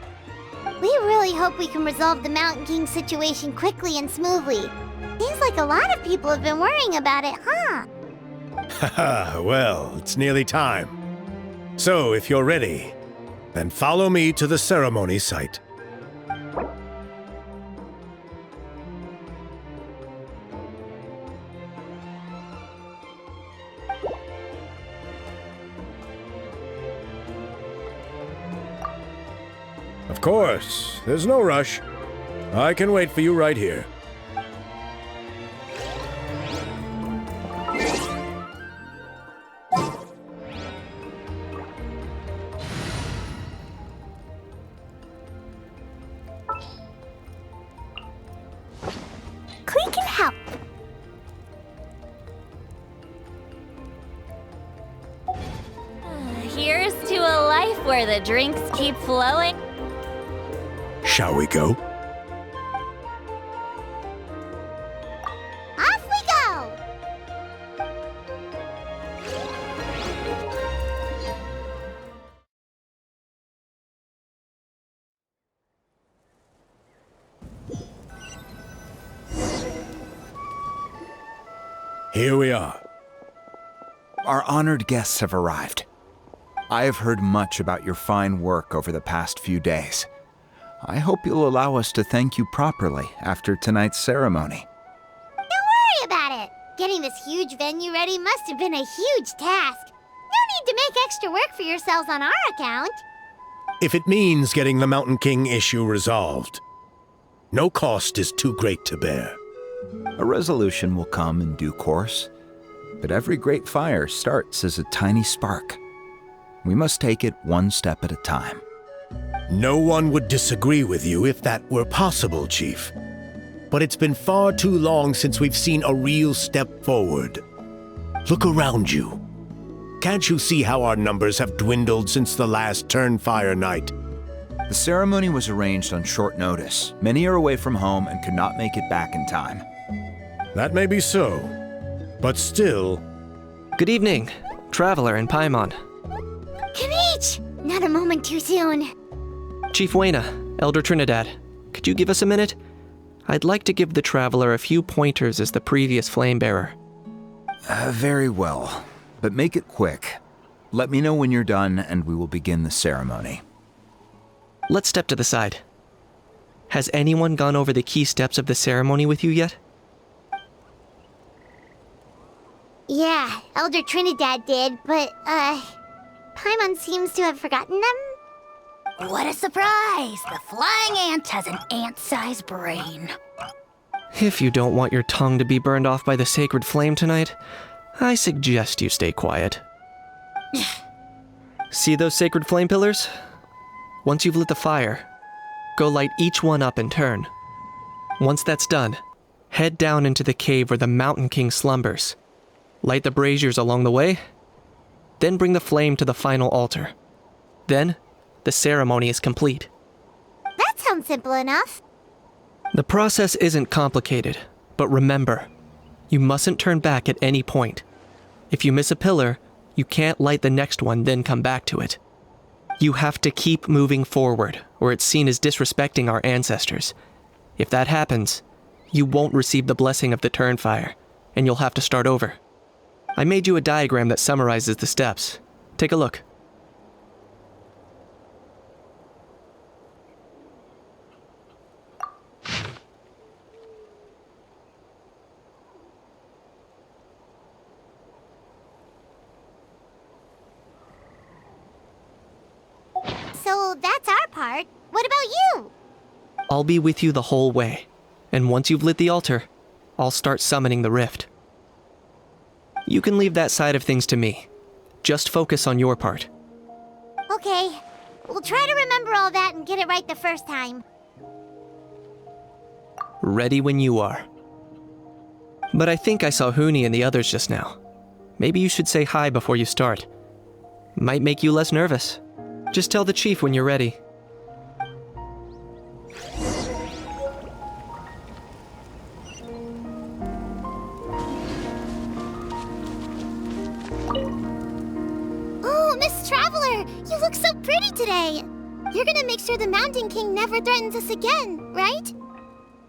We really hope we can resolve the Mountain King situation quickly and smoothly. Seems like a lot of people have been worrying about it, huh? Haha, well, it's nearly time. So, if you're ready, then follow me to the ceremony site. Of course, there's no rush. I can wait for you right here. We can help. Here's to a life where the drinks keep flowing. Shall we go? Off we go! Here we are. Our honored guests have arrived. I have heard much about your fine work over the past few days. I hope you'll allow us to thank you properly after tonight's ceremony. Don't worry about it. Getting this huge venue ready must have been a huge task. No need to make extra work for yourselves on our account. If it means getting the Mountain King issue resolved, no cost is too great to bear. A resolution will come in due course, but every great fire starts as a tiny spark. We must take it one step at a time. No one would disagree with you if that were possible, Chief. But it's been far too long since we've seen a real step forward. Look around you. Can't you see how our numbers have dwindled since the last Turnfire night? The ceremony was arranged on short notice. Many are away from home and could not make it back in time. That may be so, but still... Good evening, Traveler and Paimon. Kanich! Not a moment too soon. Chief Wayna, Elder Trinidad, could you give us a minute? I'd like to give the Traveler a few pointers as the previous Flamebearer. Very well, but make it quick. Let me know when you're done and we will begin the ceremony. Let's step to the side. Has anyone gone over the key steps of the ceremony with you yet? Yeah, Elder Trinidad did, but, Paimon seems to have forgotten them. What a surprise! The flying ant has an ant-sized brain. If you don't want your tongue to be burned off by the sacred flame tonight, I suggest you stay quiet. See those sacred flame pillars? Once you've lit the fire, go light each one up in turn. Once that's done, head down into the cave where the Mountain King slumbers. Light the braziers along the way, then bring the flame to the final altar. Then, the ceremony is complete. That sounds simple enough. The process isn't complicated, but remember, you mustn't turn back at any point. If you miss a pillar, you can't light the next one, then come back to it. You have to keep moving forward, or it's seen as disrespecting our ancestors. If that happens, you won't receive the blessing of the Turnfire, and you'll have to start over. I made you a diagram that summarizes the steps. Take a look. So that's our part. What about you? I'll be with you the whole way, and once you've lit the altar, I'll start summoning the rift. You can leave that side of things to me. Just focus on your part. Okay. We'll try to remember all that and get it right the first time. Ready when you are. But I think I saw Huni and the others just now. Maybe you should say hi before you start. Might make you less nervous. Just tell the chief when you're ready. Oh, Miss Traveler! You look so pretty today! You're gonna make sure the Mountain King never threatens us again, right?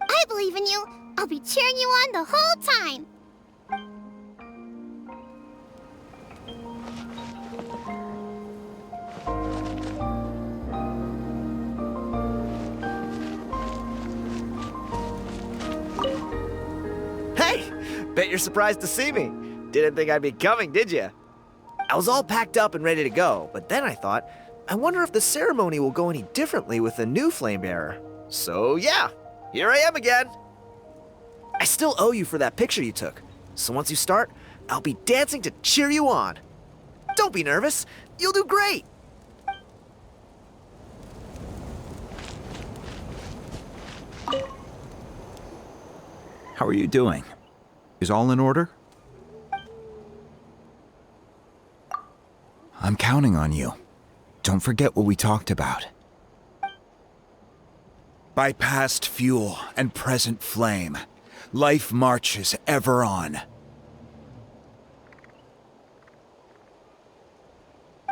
I believe in you. I'll be cheering you on the whole time. Hey! Bet you're surprised to see me. Didn't think I'd be coming, did you? I was all packed up and ready to go, but then I thought, I wonder if the ceremony will go any differently with the new flame bearer. So yeah, here I am again. I still owe you for that picture you took, so once you start, I'll be dancing to cheer you on. Don't be nervous, you'll do great. How are you doing? Is all in order? I'm counting on you. Don't forget what we talked about. By past fuel and present flame, life marches ever on.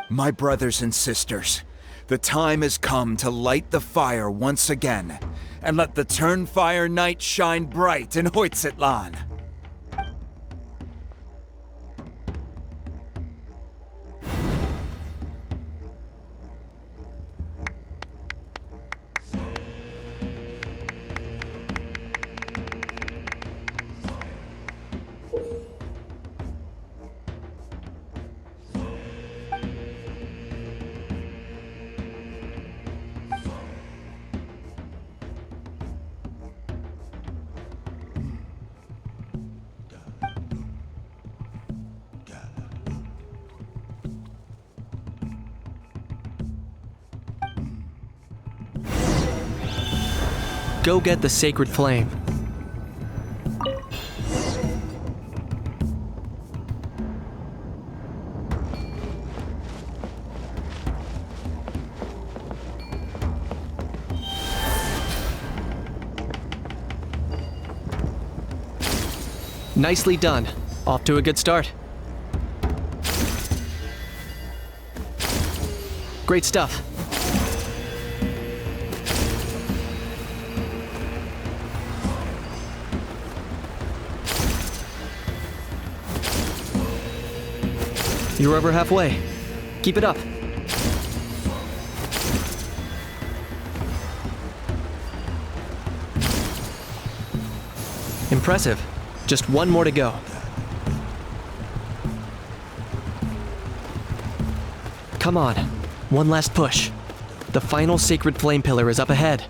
My brothers and sisters, the time has come to light the fire once again, and let the Turnfire night shine bright in Huitzlan. Go get the sacred flame. Nicely done. Off to a good start. Great stuff. You're over halfway. Keep it up. Impressive. Just one more to go. Come on. One last push. The final sacred flame pillar is up ahead.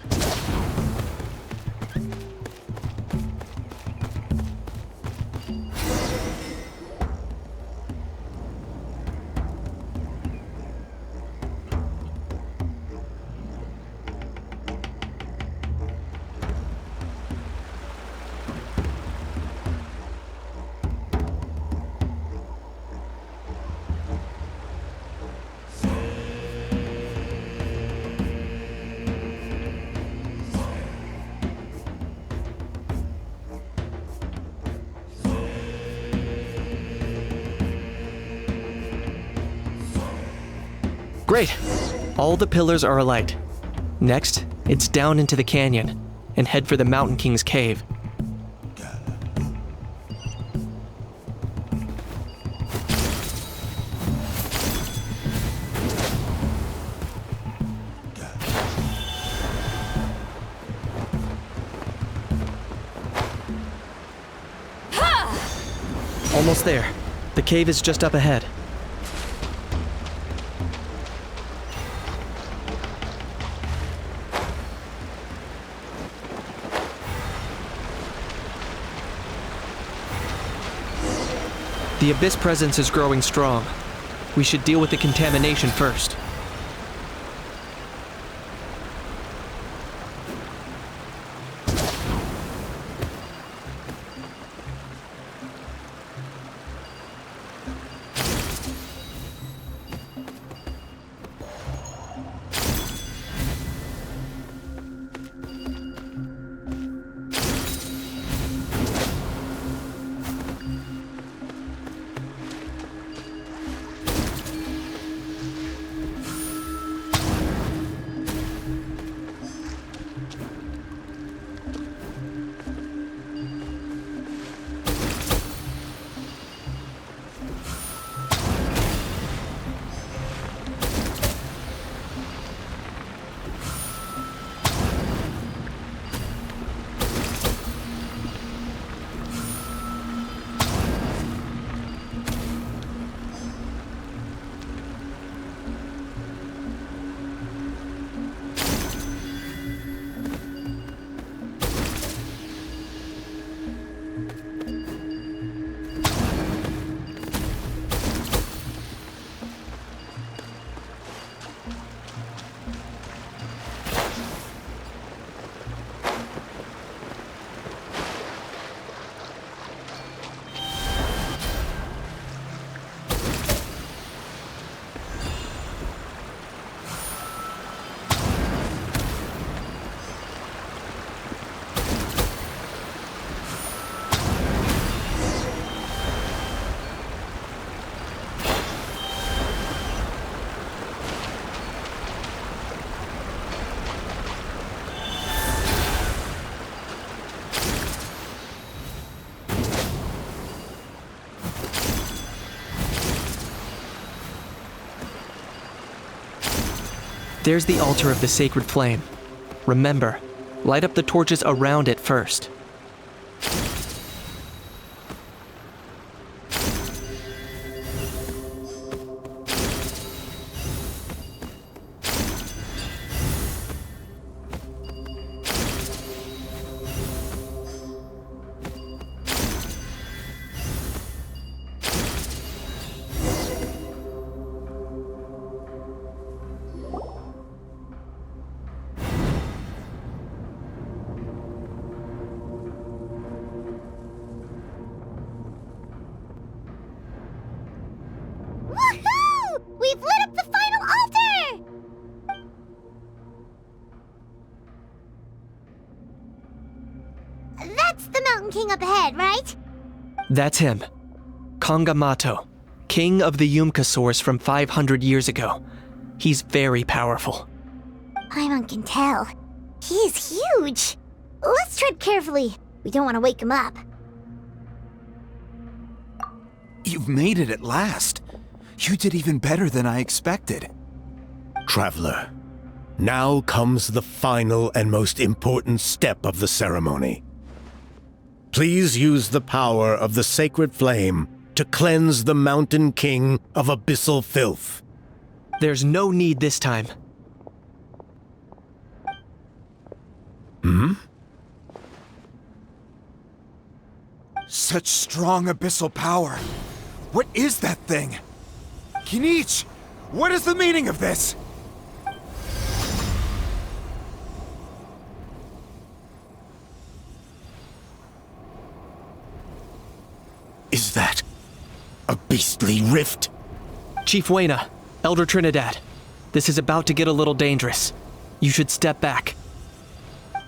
Great! All the pillars are alight. Next, it's down into the canyon and head for the Mountain King's cave. Almost there. The cave is just up ahead. The Abyss presence is growing strong. We should deal with the contamination first. There's the altar of the sacred flame. Remember, light up the torches around it first. Woohoo! We've lit up the final altar! That's the Mountain King up ahead, right? That's him. Kangamato, king of the Yumkasaurs from 500 years ago. He's very powerful. Paimon can tell. He is huge. Let's tread carefully. We don't want to wake him up. You've made it at last. You did even better than I expected. Traveler, now comes the final and most important step of the ceremony. Please use the power of the sacred flame to cleanse the Mountain King of abyssal filth. There's no need this time. Such strong abyssal power. What is that thing? Kinich, what is the meaning of this? Is that a beastly rift? Chief Wayna, Elder Trinidad, this is about to get a little dangerous. You should step back.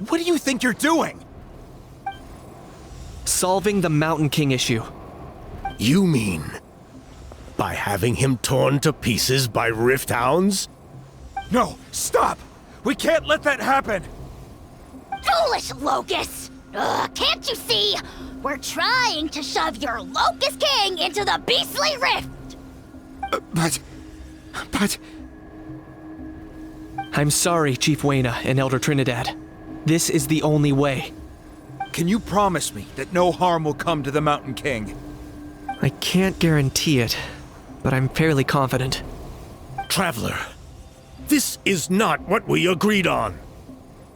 What do you think you're doing? Solving the Mountain King issue. You mean by having him torn to pieces by rift hounds? No, stop! We can't let that happen! Foolish Locust! Can't you see? We're trying to shove your Locust King into the beastly rift! But... I'm sorry, Chief Wayna and Elder Trinidad. This is the only way. Can you promise me that no harm will come to the Mountain King? I can't guarantee it, but I'm fairly confident. Traveler, this is not what we agreed on.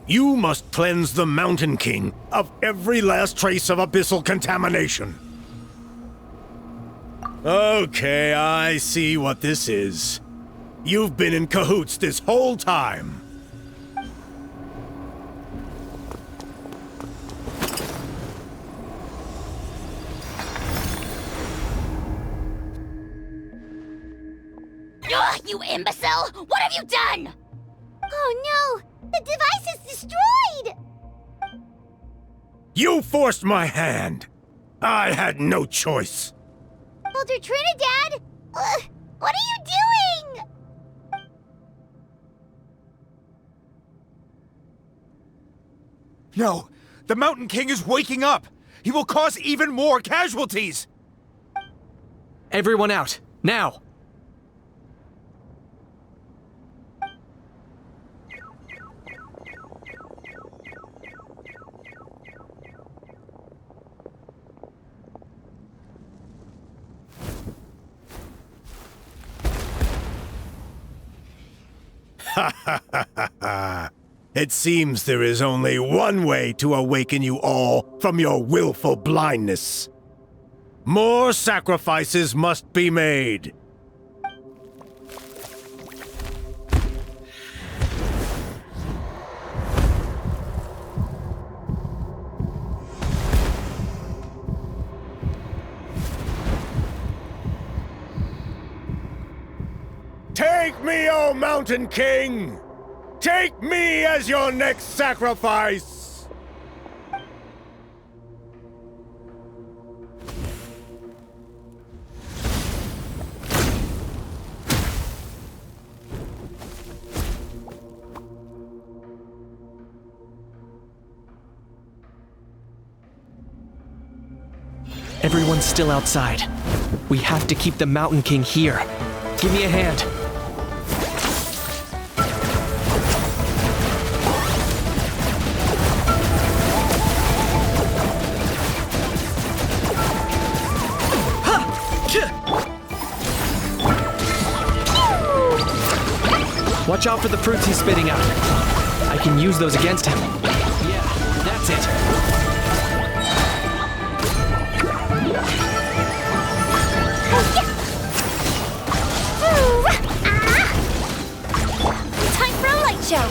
You must cleanse the Mountain King of every last trace of abyssal contamination. Okay, I see what this is. You've been in cahoots this whole time. You imbecile! What have you done? Oh no! The device is destroyed! You forced my hand. I had no choice. Elder Trinidad! What are you doing? No! The Mountain King is waking up! He will cause even more casualties! Everyone out, now! It seems there is only one way to awaken you all from your willful blindness. More sacrifices must be made. Take me, O Mountain King! Take me as your next sacrifice! Everyone's still outside. We have to keep the Mountain King here. Give me a hand. Watch out for the fruits he's spitting out. I can use those against him. Yeah, that's it. Time for a light show.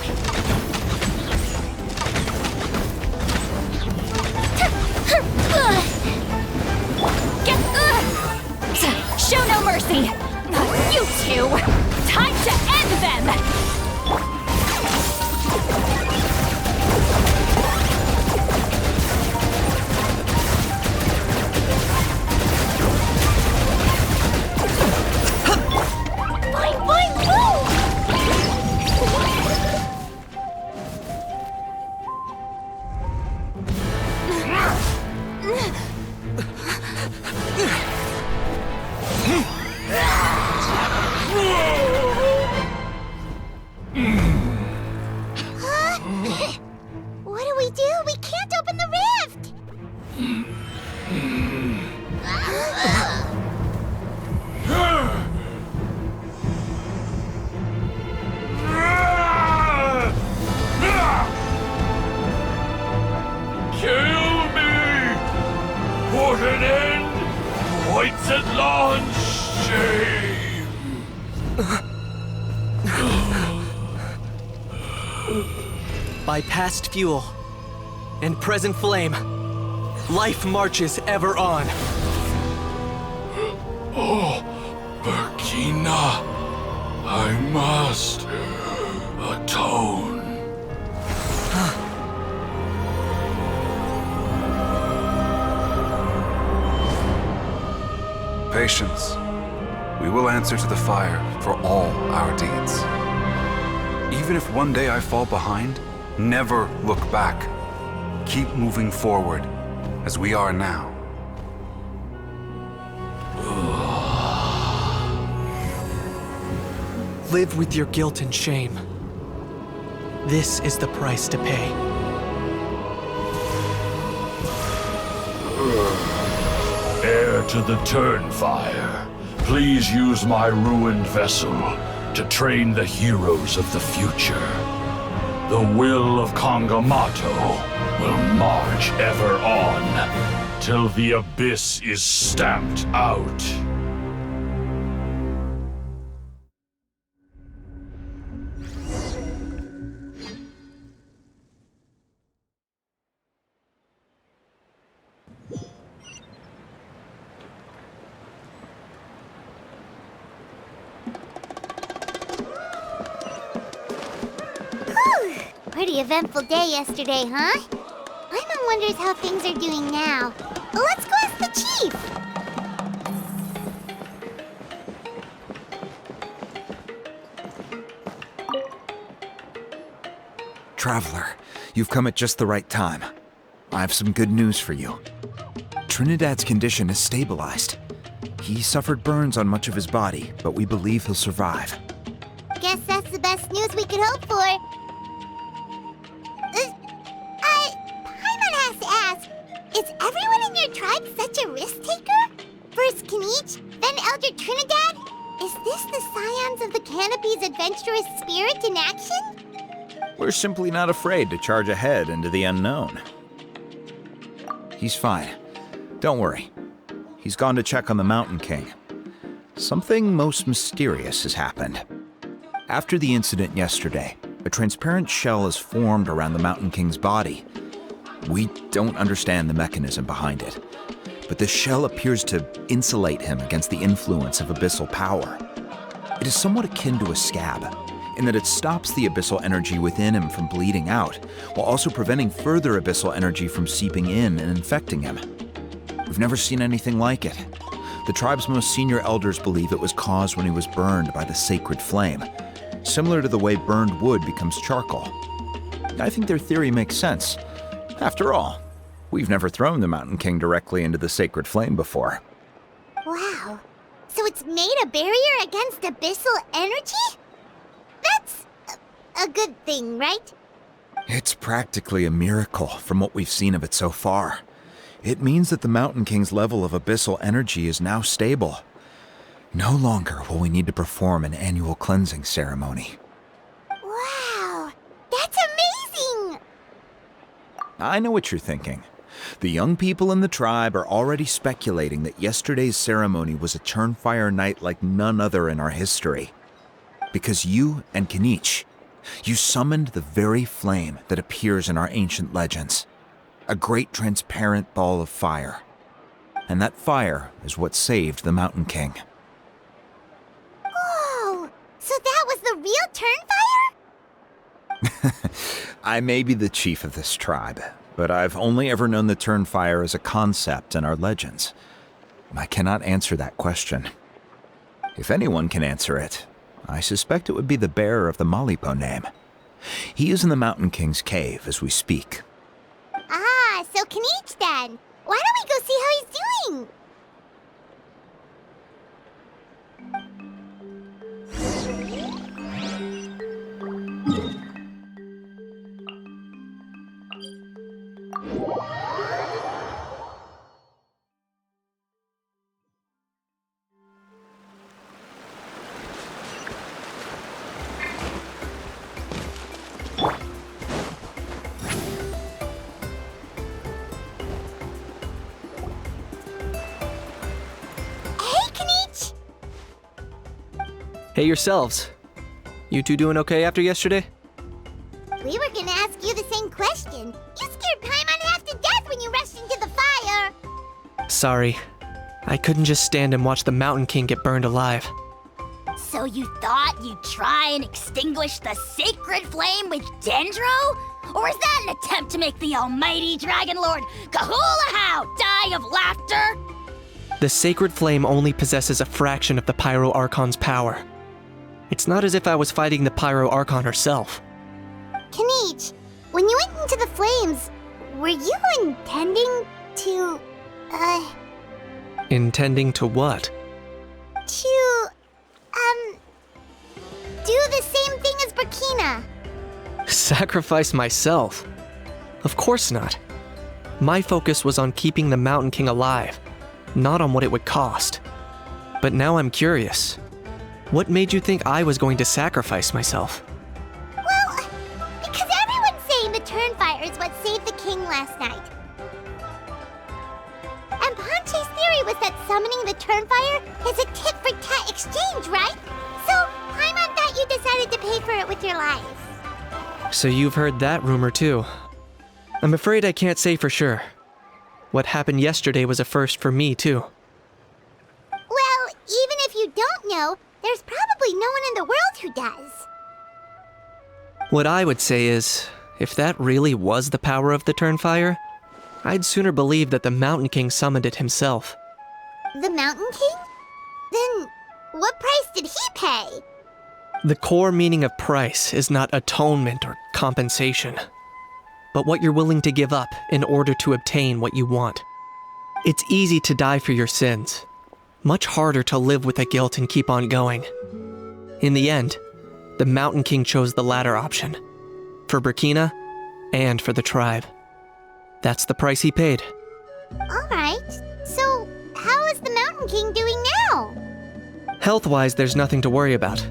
Show no mercy! You two! Time to end them! Boing, boing, boom! What do we do? We can't open the rift! Kill me! Put an end to Huitzlan's shame! By past fuel and present flame, life marches ever on. Oh, Burkina, I must atone. Patience. We will answer to the fire for all our deeds. Even if one day I fall behind, never look back. Keep moving forward, as we are now. Live with your guilt and shame. This is the price to pay. Heir to the Turnfire, please use my ruined vessel to train the heroes of the future. The will of Kangamato will march ever on, till the abyss is stamped out. Pretty eventful day yesterday, huh? Paimon wonders how things are doing now. Let's go ask the chief! Traveler, you've come at just the right time. I have some good news for you. Trinidad's condition is stabilized. He suffered burns on much of his body, but we believe he'll survive. Guess that's the best news we could hope for. Paimon has to ask, is everyone in your tribe such a risk-taker? First Kinich, then Elder Trinidad? Is this the Scions of the Canopy's adventurous spirit in action? We're simply not afraid to charge ahead into the unknown. He's fine. Don't worry. He's gone to check on the Mountain King. Something most mysterious has happened. After the incident yesterday, a transparent shell has formed around the Mountain King's body. We don't understand the mechanism behind it, but the shell appears to insulate him against the influence of abyssal power. It is somewhat akin to a scab, in that it stops the abyssal energy within him from bleeding out, while also preventing further abyssal energy from seeping in and infecting him. We've never seen anything like it. The tribe's most senior elders believe it was caused when he was burned by the sacred flame, similar to the way burned wood becomes charcoal. I think their theory makes sense. After all, we've never thrown the Mountain King directly into the sacred flame before. Wow. So it's made a barrier against abyssal energy? That's a good thing, right? It's practically a miracle from what we've seen of it so far. It means that the Mountain King's level of abyssal energy is now stable. No longer will we need to perform an annual cleansing ceremony. I know what you're thinking. The young people in the tribe are already speculating that yesterday's ceremony was a Turnfire night like none other in our history. Because you and Kinich, you summoned the very flame that appears in our ancient legends. A great transparent ball of fire. And that fire is what saved the Mountain King. Oh, so that was the real Turnfire? I may be the chief of this tribe, but I've only ever known the Turnfire as a concept in our legends. I cannot answer that question. If anyone can answer it, I suspect it would be the bearer of the Malipo name. He is in the Mountain King's cave as we speak. Ah, so Kinich then. Why don't we go see how he's doing? Hey yourselves. You two doing okay after yesterday? We were gonna ask you the same question. You scared Paimon half to death when you rushed into the fire. Sorry. I couldn't just stand and watch the Mountain King get burned alive. So you thought you'd try and extinguish the sacred flame with Dendro? Or is that an attempt to make the almighty Dragon Lord Kahulahau die of laughter? The sacred flame only possesses a fraction of the Pyro Archon's power. It's not as if I was fighting the Pyro Archon herself. Kinich, when you went into the flames, were you intending to, Intending to what? do the same thing as Burkina? Sacrifice myself? Of course not. My focus was on keeping the Mountain King alive, not on what it would cost. But now I'm curious. What made you think I was going to sacrifice myself? Well, because everyone's saying the Turnfire is what saved the king last night. And Ponche's theory was that summoning the Turnfire is a tit-for-tat exchange, right? So, Paimon thought you decided to pay for it with your life. So you've heard that rumor too. I'm afraid I can't say for sure. What happened yesterday was a first for me too. Well, even if you don't know, there's probably no one in the world who does. What I would say is, if that really was the power of the Turnfire, I'd sooner believe that the Mountain King summoned it himself. The Mountain King? Then, what price did he pay? The core meaning of price is not atonement or compensation, but what you're willing to give up in order to obtain what you want. It's easy to die for your sins. Much harder to live with the guilt and keep on going. In the end, the Mountain King chose the latter option. For Burkina, and for the tribe. That's the price he paid. Alright, so how is the Mountain King doing now? Health-wise, there's nothing to worry about.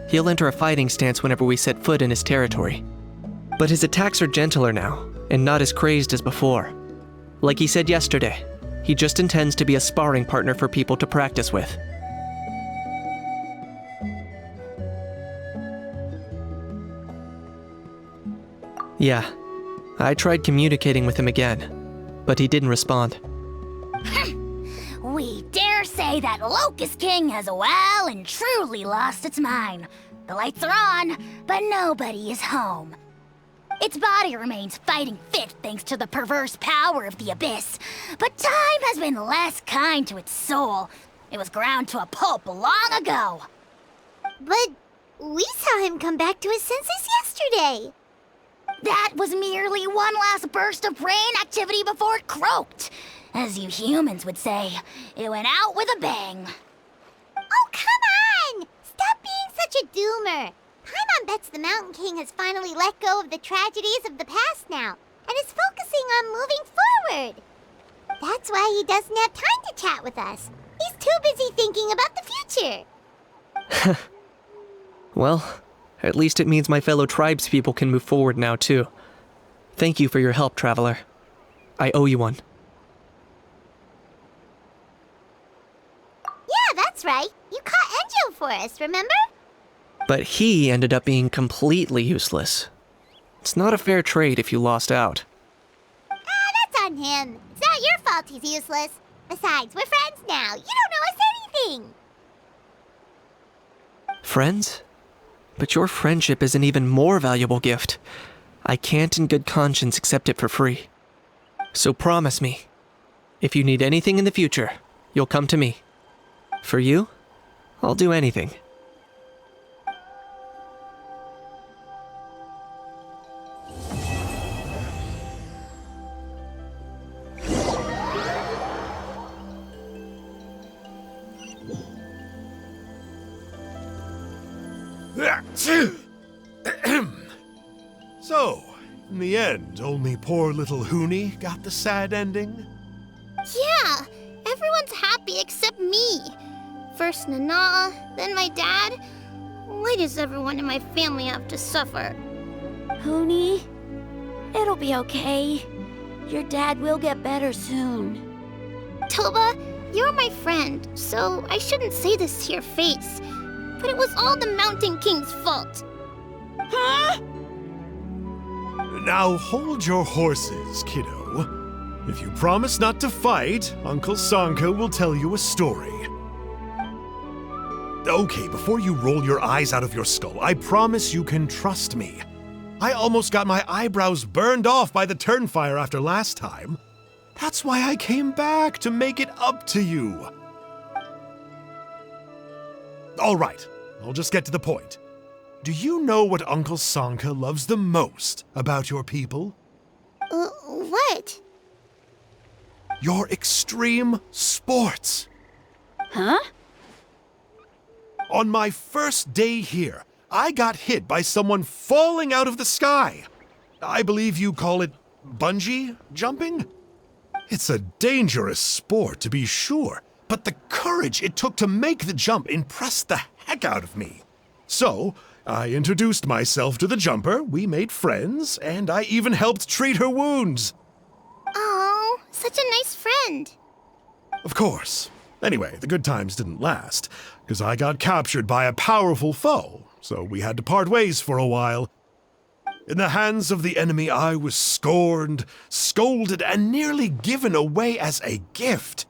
He'll enter a fighting stance whenever we set foot in his territory. But his attacks are gentler now, and not as crazed as before. Like he said yesterday, he just intends to be a sparring partner for people to practice with. Yeah, I tried communicating with him again, but he didn't respond. We dare say that Locust King has well and truly lost its mind. The lights are on, but nobody is home. Its body remains fighting fit thanks to the perverse power of the Abyss, but time has been less kind to its soul. It was ground to a pulp long ago. But we saw him come back to his senses yesterday. That was merely one last burst of brain activity before it croaked. As you humans would say, it went out with a bang. Oh, come on! Stop being such a doomer. Paimon bets the Mountain King has finally let go of the tragedies of the past now, and is focusing on moving forward. That's why he doesn't have time to chat with us. He's too busy thinking about the future. Well, at least it means my fellow tribespeople can move forward now too. Thank you for your help, Traveler. I owe you one. Yeah, that's right. You caught Enjo for us, remember? But he ended up being completely useless. It's not a fair trade if you lost out. That's on him. It's not your fault he's useless. Besides, we're friends now. You don't owe us anything. Friends? But your friendship is an even more valuable gift. I can't in good conscience accept it for free. So promise me, if you need anything in the future, you'll come to me. For you, I'll do anything. So, in the end, only poor little Huni got the sad ending? Yeah, everyone's happy except me. First Nana, then my dad. Why does everyone in my family have to suffer? Huni, it'll be okay. Your dad will get better soon. Toba, you're my friend, so I shouldn't say this to your face. But it was all the Mountain King's fault. Huh? Now hold your horses, kiddo. If you promise not to fight, Uncle Sanka will tell you a story. Okay, before you roll your eyes out of your skull, I promise you can trust me. I almost got my eyebrows burned off by the turnfire after last time. That's why I came back, to make it up to you. All right, I'll just get to the point. Do you know what Uncle Sanka loves the most about your people? What? Your extreme sports. Huh? On my first day here, I got hit by someone falling out of the sky. I believe you call it bungee jumping? It's a dangerous sport, to be sure, but the courage it took to make the jump impressed the heck out of me. So, I introduced myself to the jumper, we made friends, and I even helped treat her wounds. Oh, such a nice friend. Of course. Anyway, the good times didn't last, because I got captured by a powerful foe, so we had to part ways for a while. In the hands of the enemy, I was scorned, scolded, and nearly given away as a gift.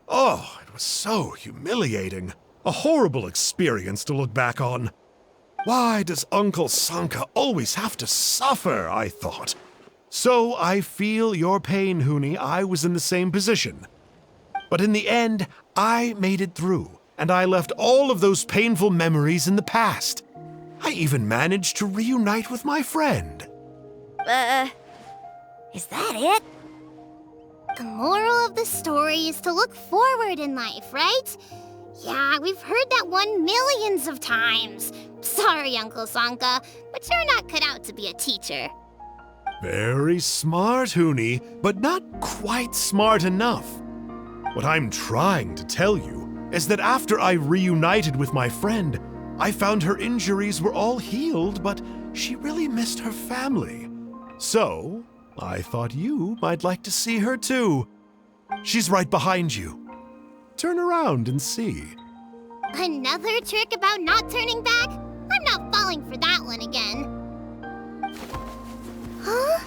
Oh, it was so humiliating. A horrible experience to look back on. Why does Uncle Sanka always have to suffer, I thought. So I feel your pain, Huni. I was in the same position. But in the end, I made it through, and I left all of those painful memories in the past. I even managed to reunite with my friend. Is that it? The moral of the story is to look forward in life, right? Yeah, we've heard that one millions of times. Sorry, Uncle Sanka, but you're not cut out to be a teacher. Very smart, Huni, but not quite smart enough. What I'm trying to tell you is that after I reunited with my friend, I found her injuries were all healed, but she really missed her family. So, I thought you might like to see her too. She's right behind you. Turn around and see. Another trick about not turning back? I'm not falling for that one again. Huh?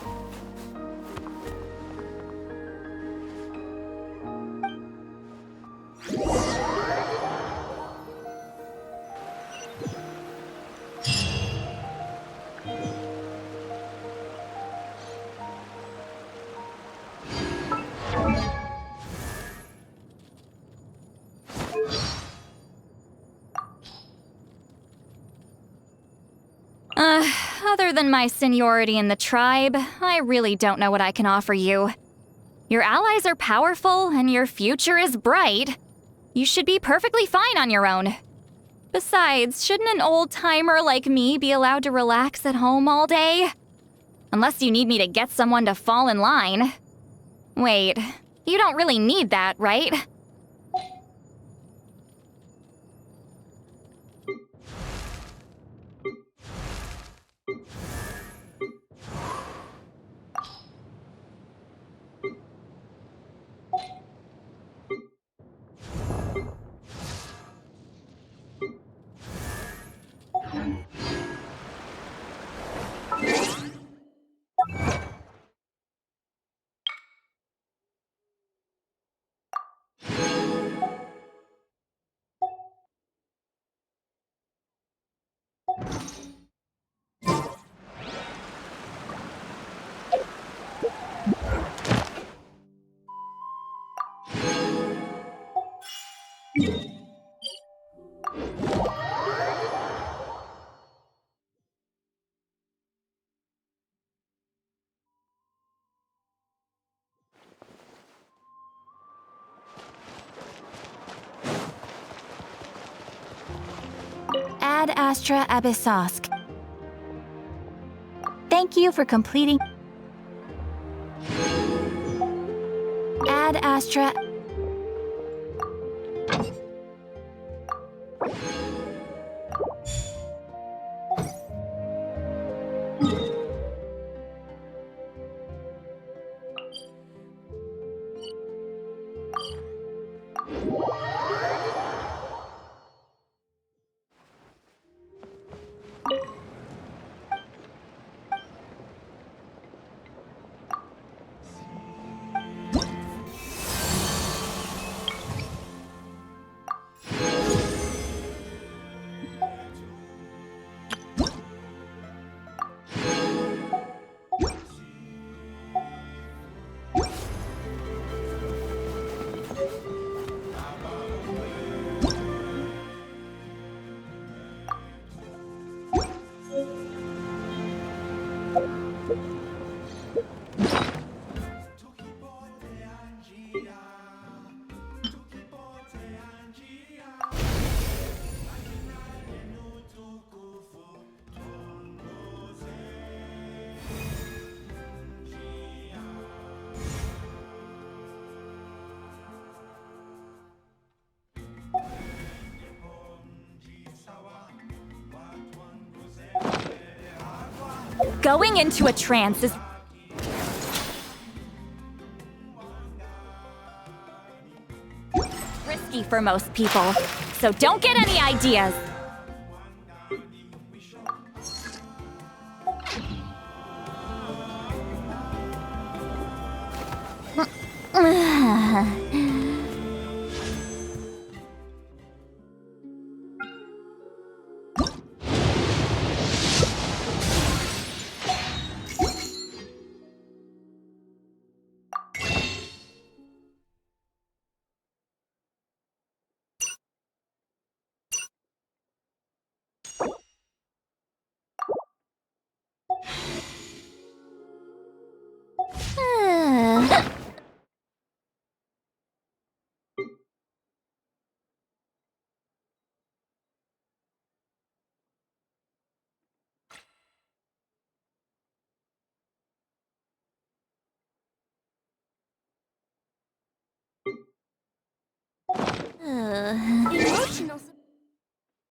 Other than my seniority in the tribe, I really don't know what I can offer you. Your allies are powerful, and your future is bright. You should be perfectly fine on your own. Besides, shouldn't an old-timer like me be allowed to relax at home all day? Unless you need me to get someone to fall in line. Wait, you don't really need that, right? Ad Astra Abyssosk. Thank you for completing. Ad Astra. Going into a trance is risky for most people, so don't get any ideas.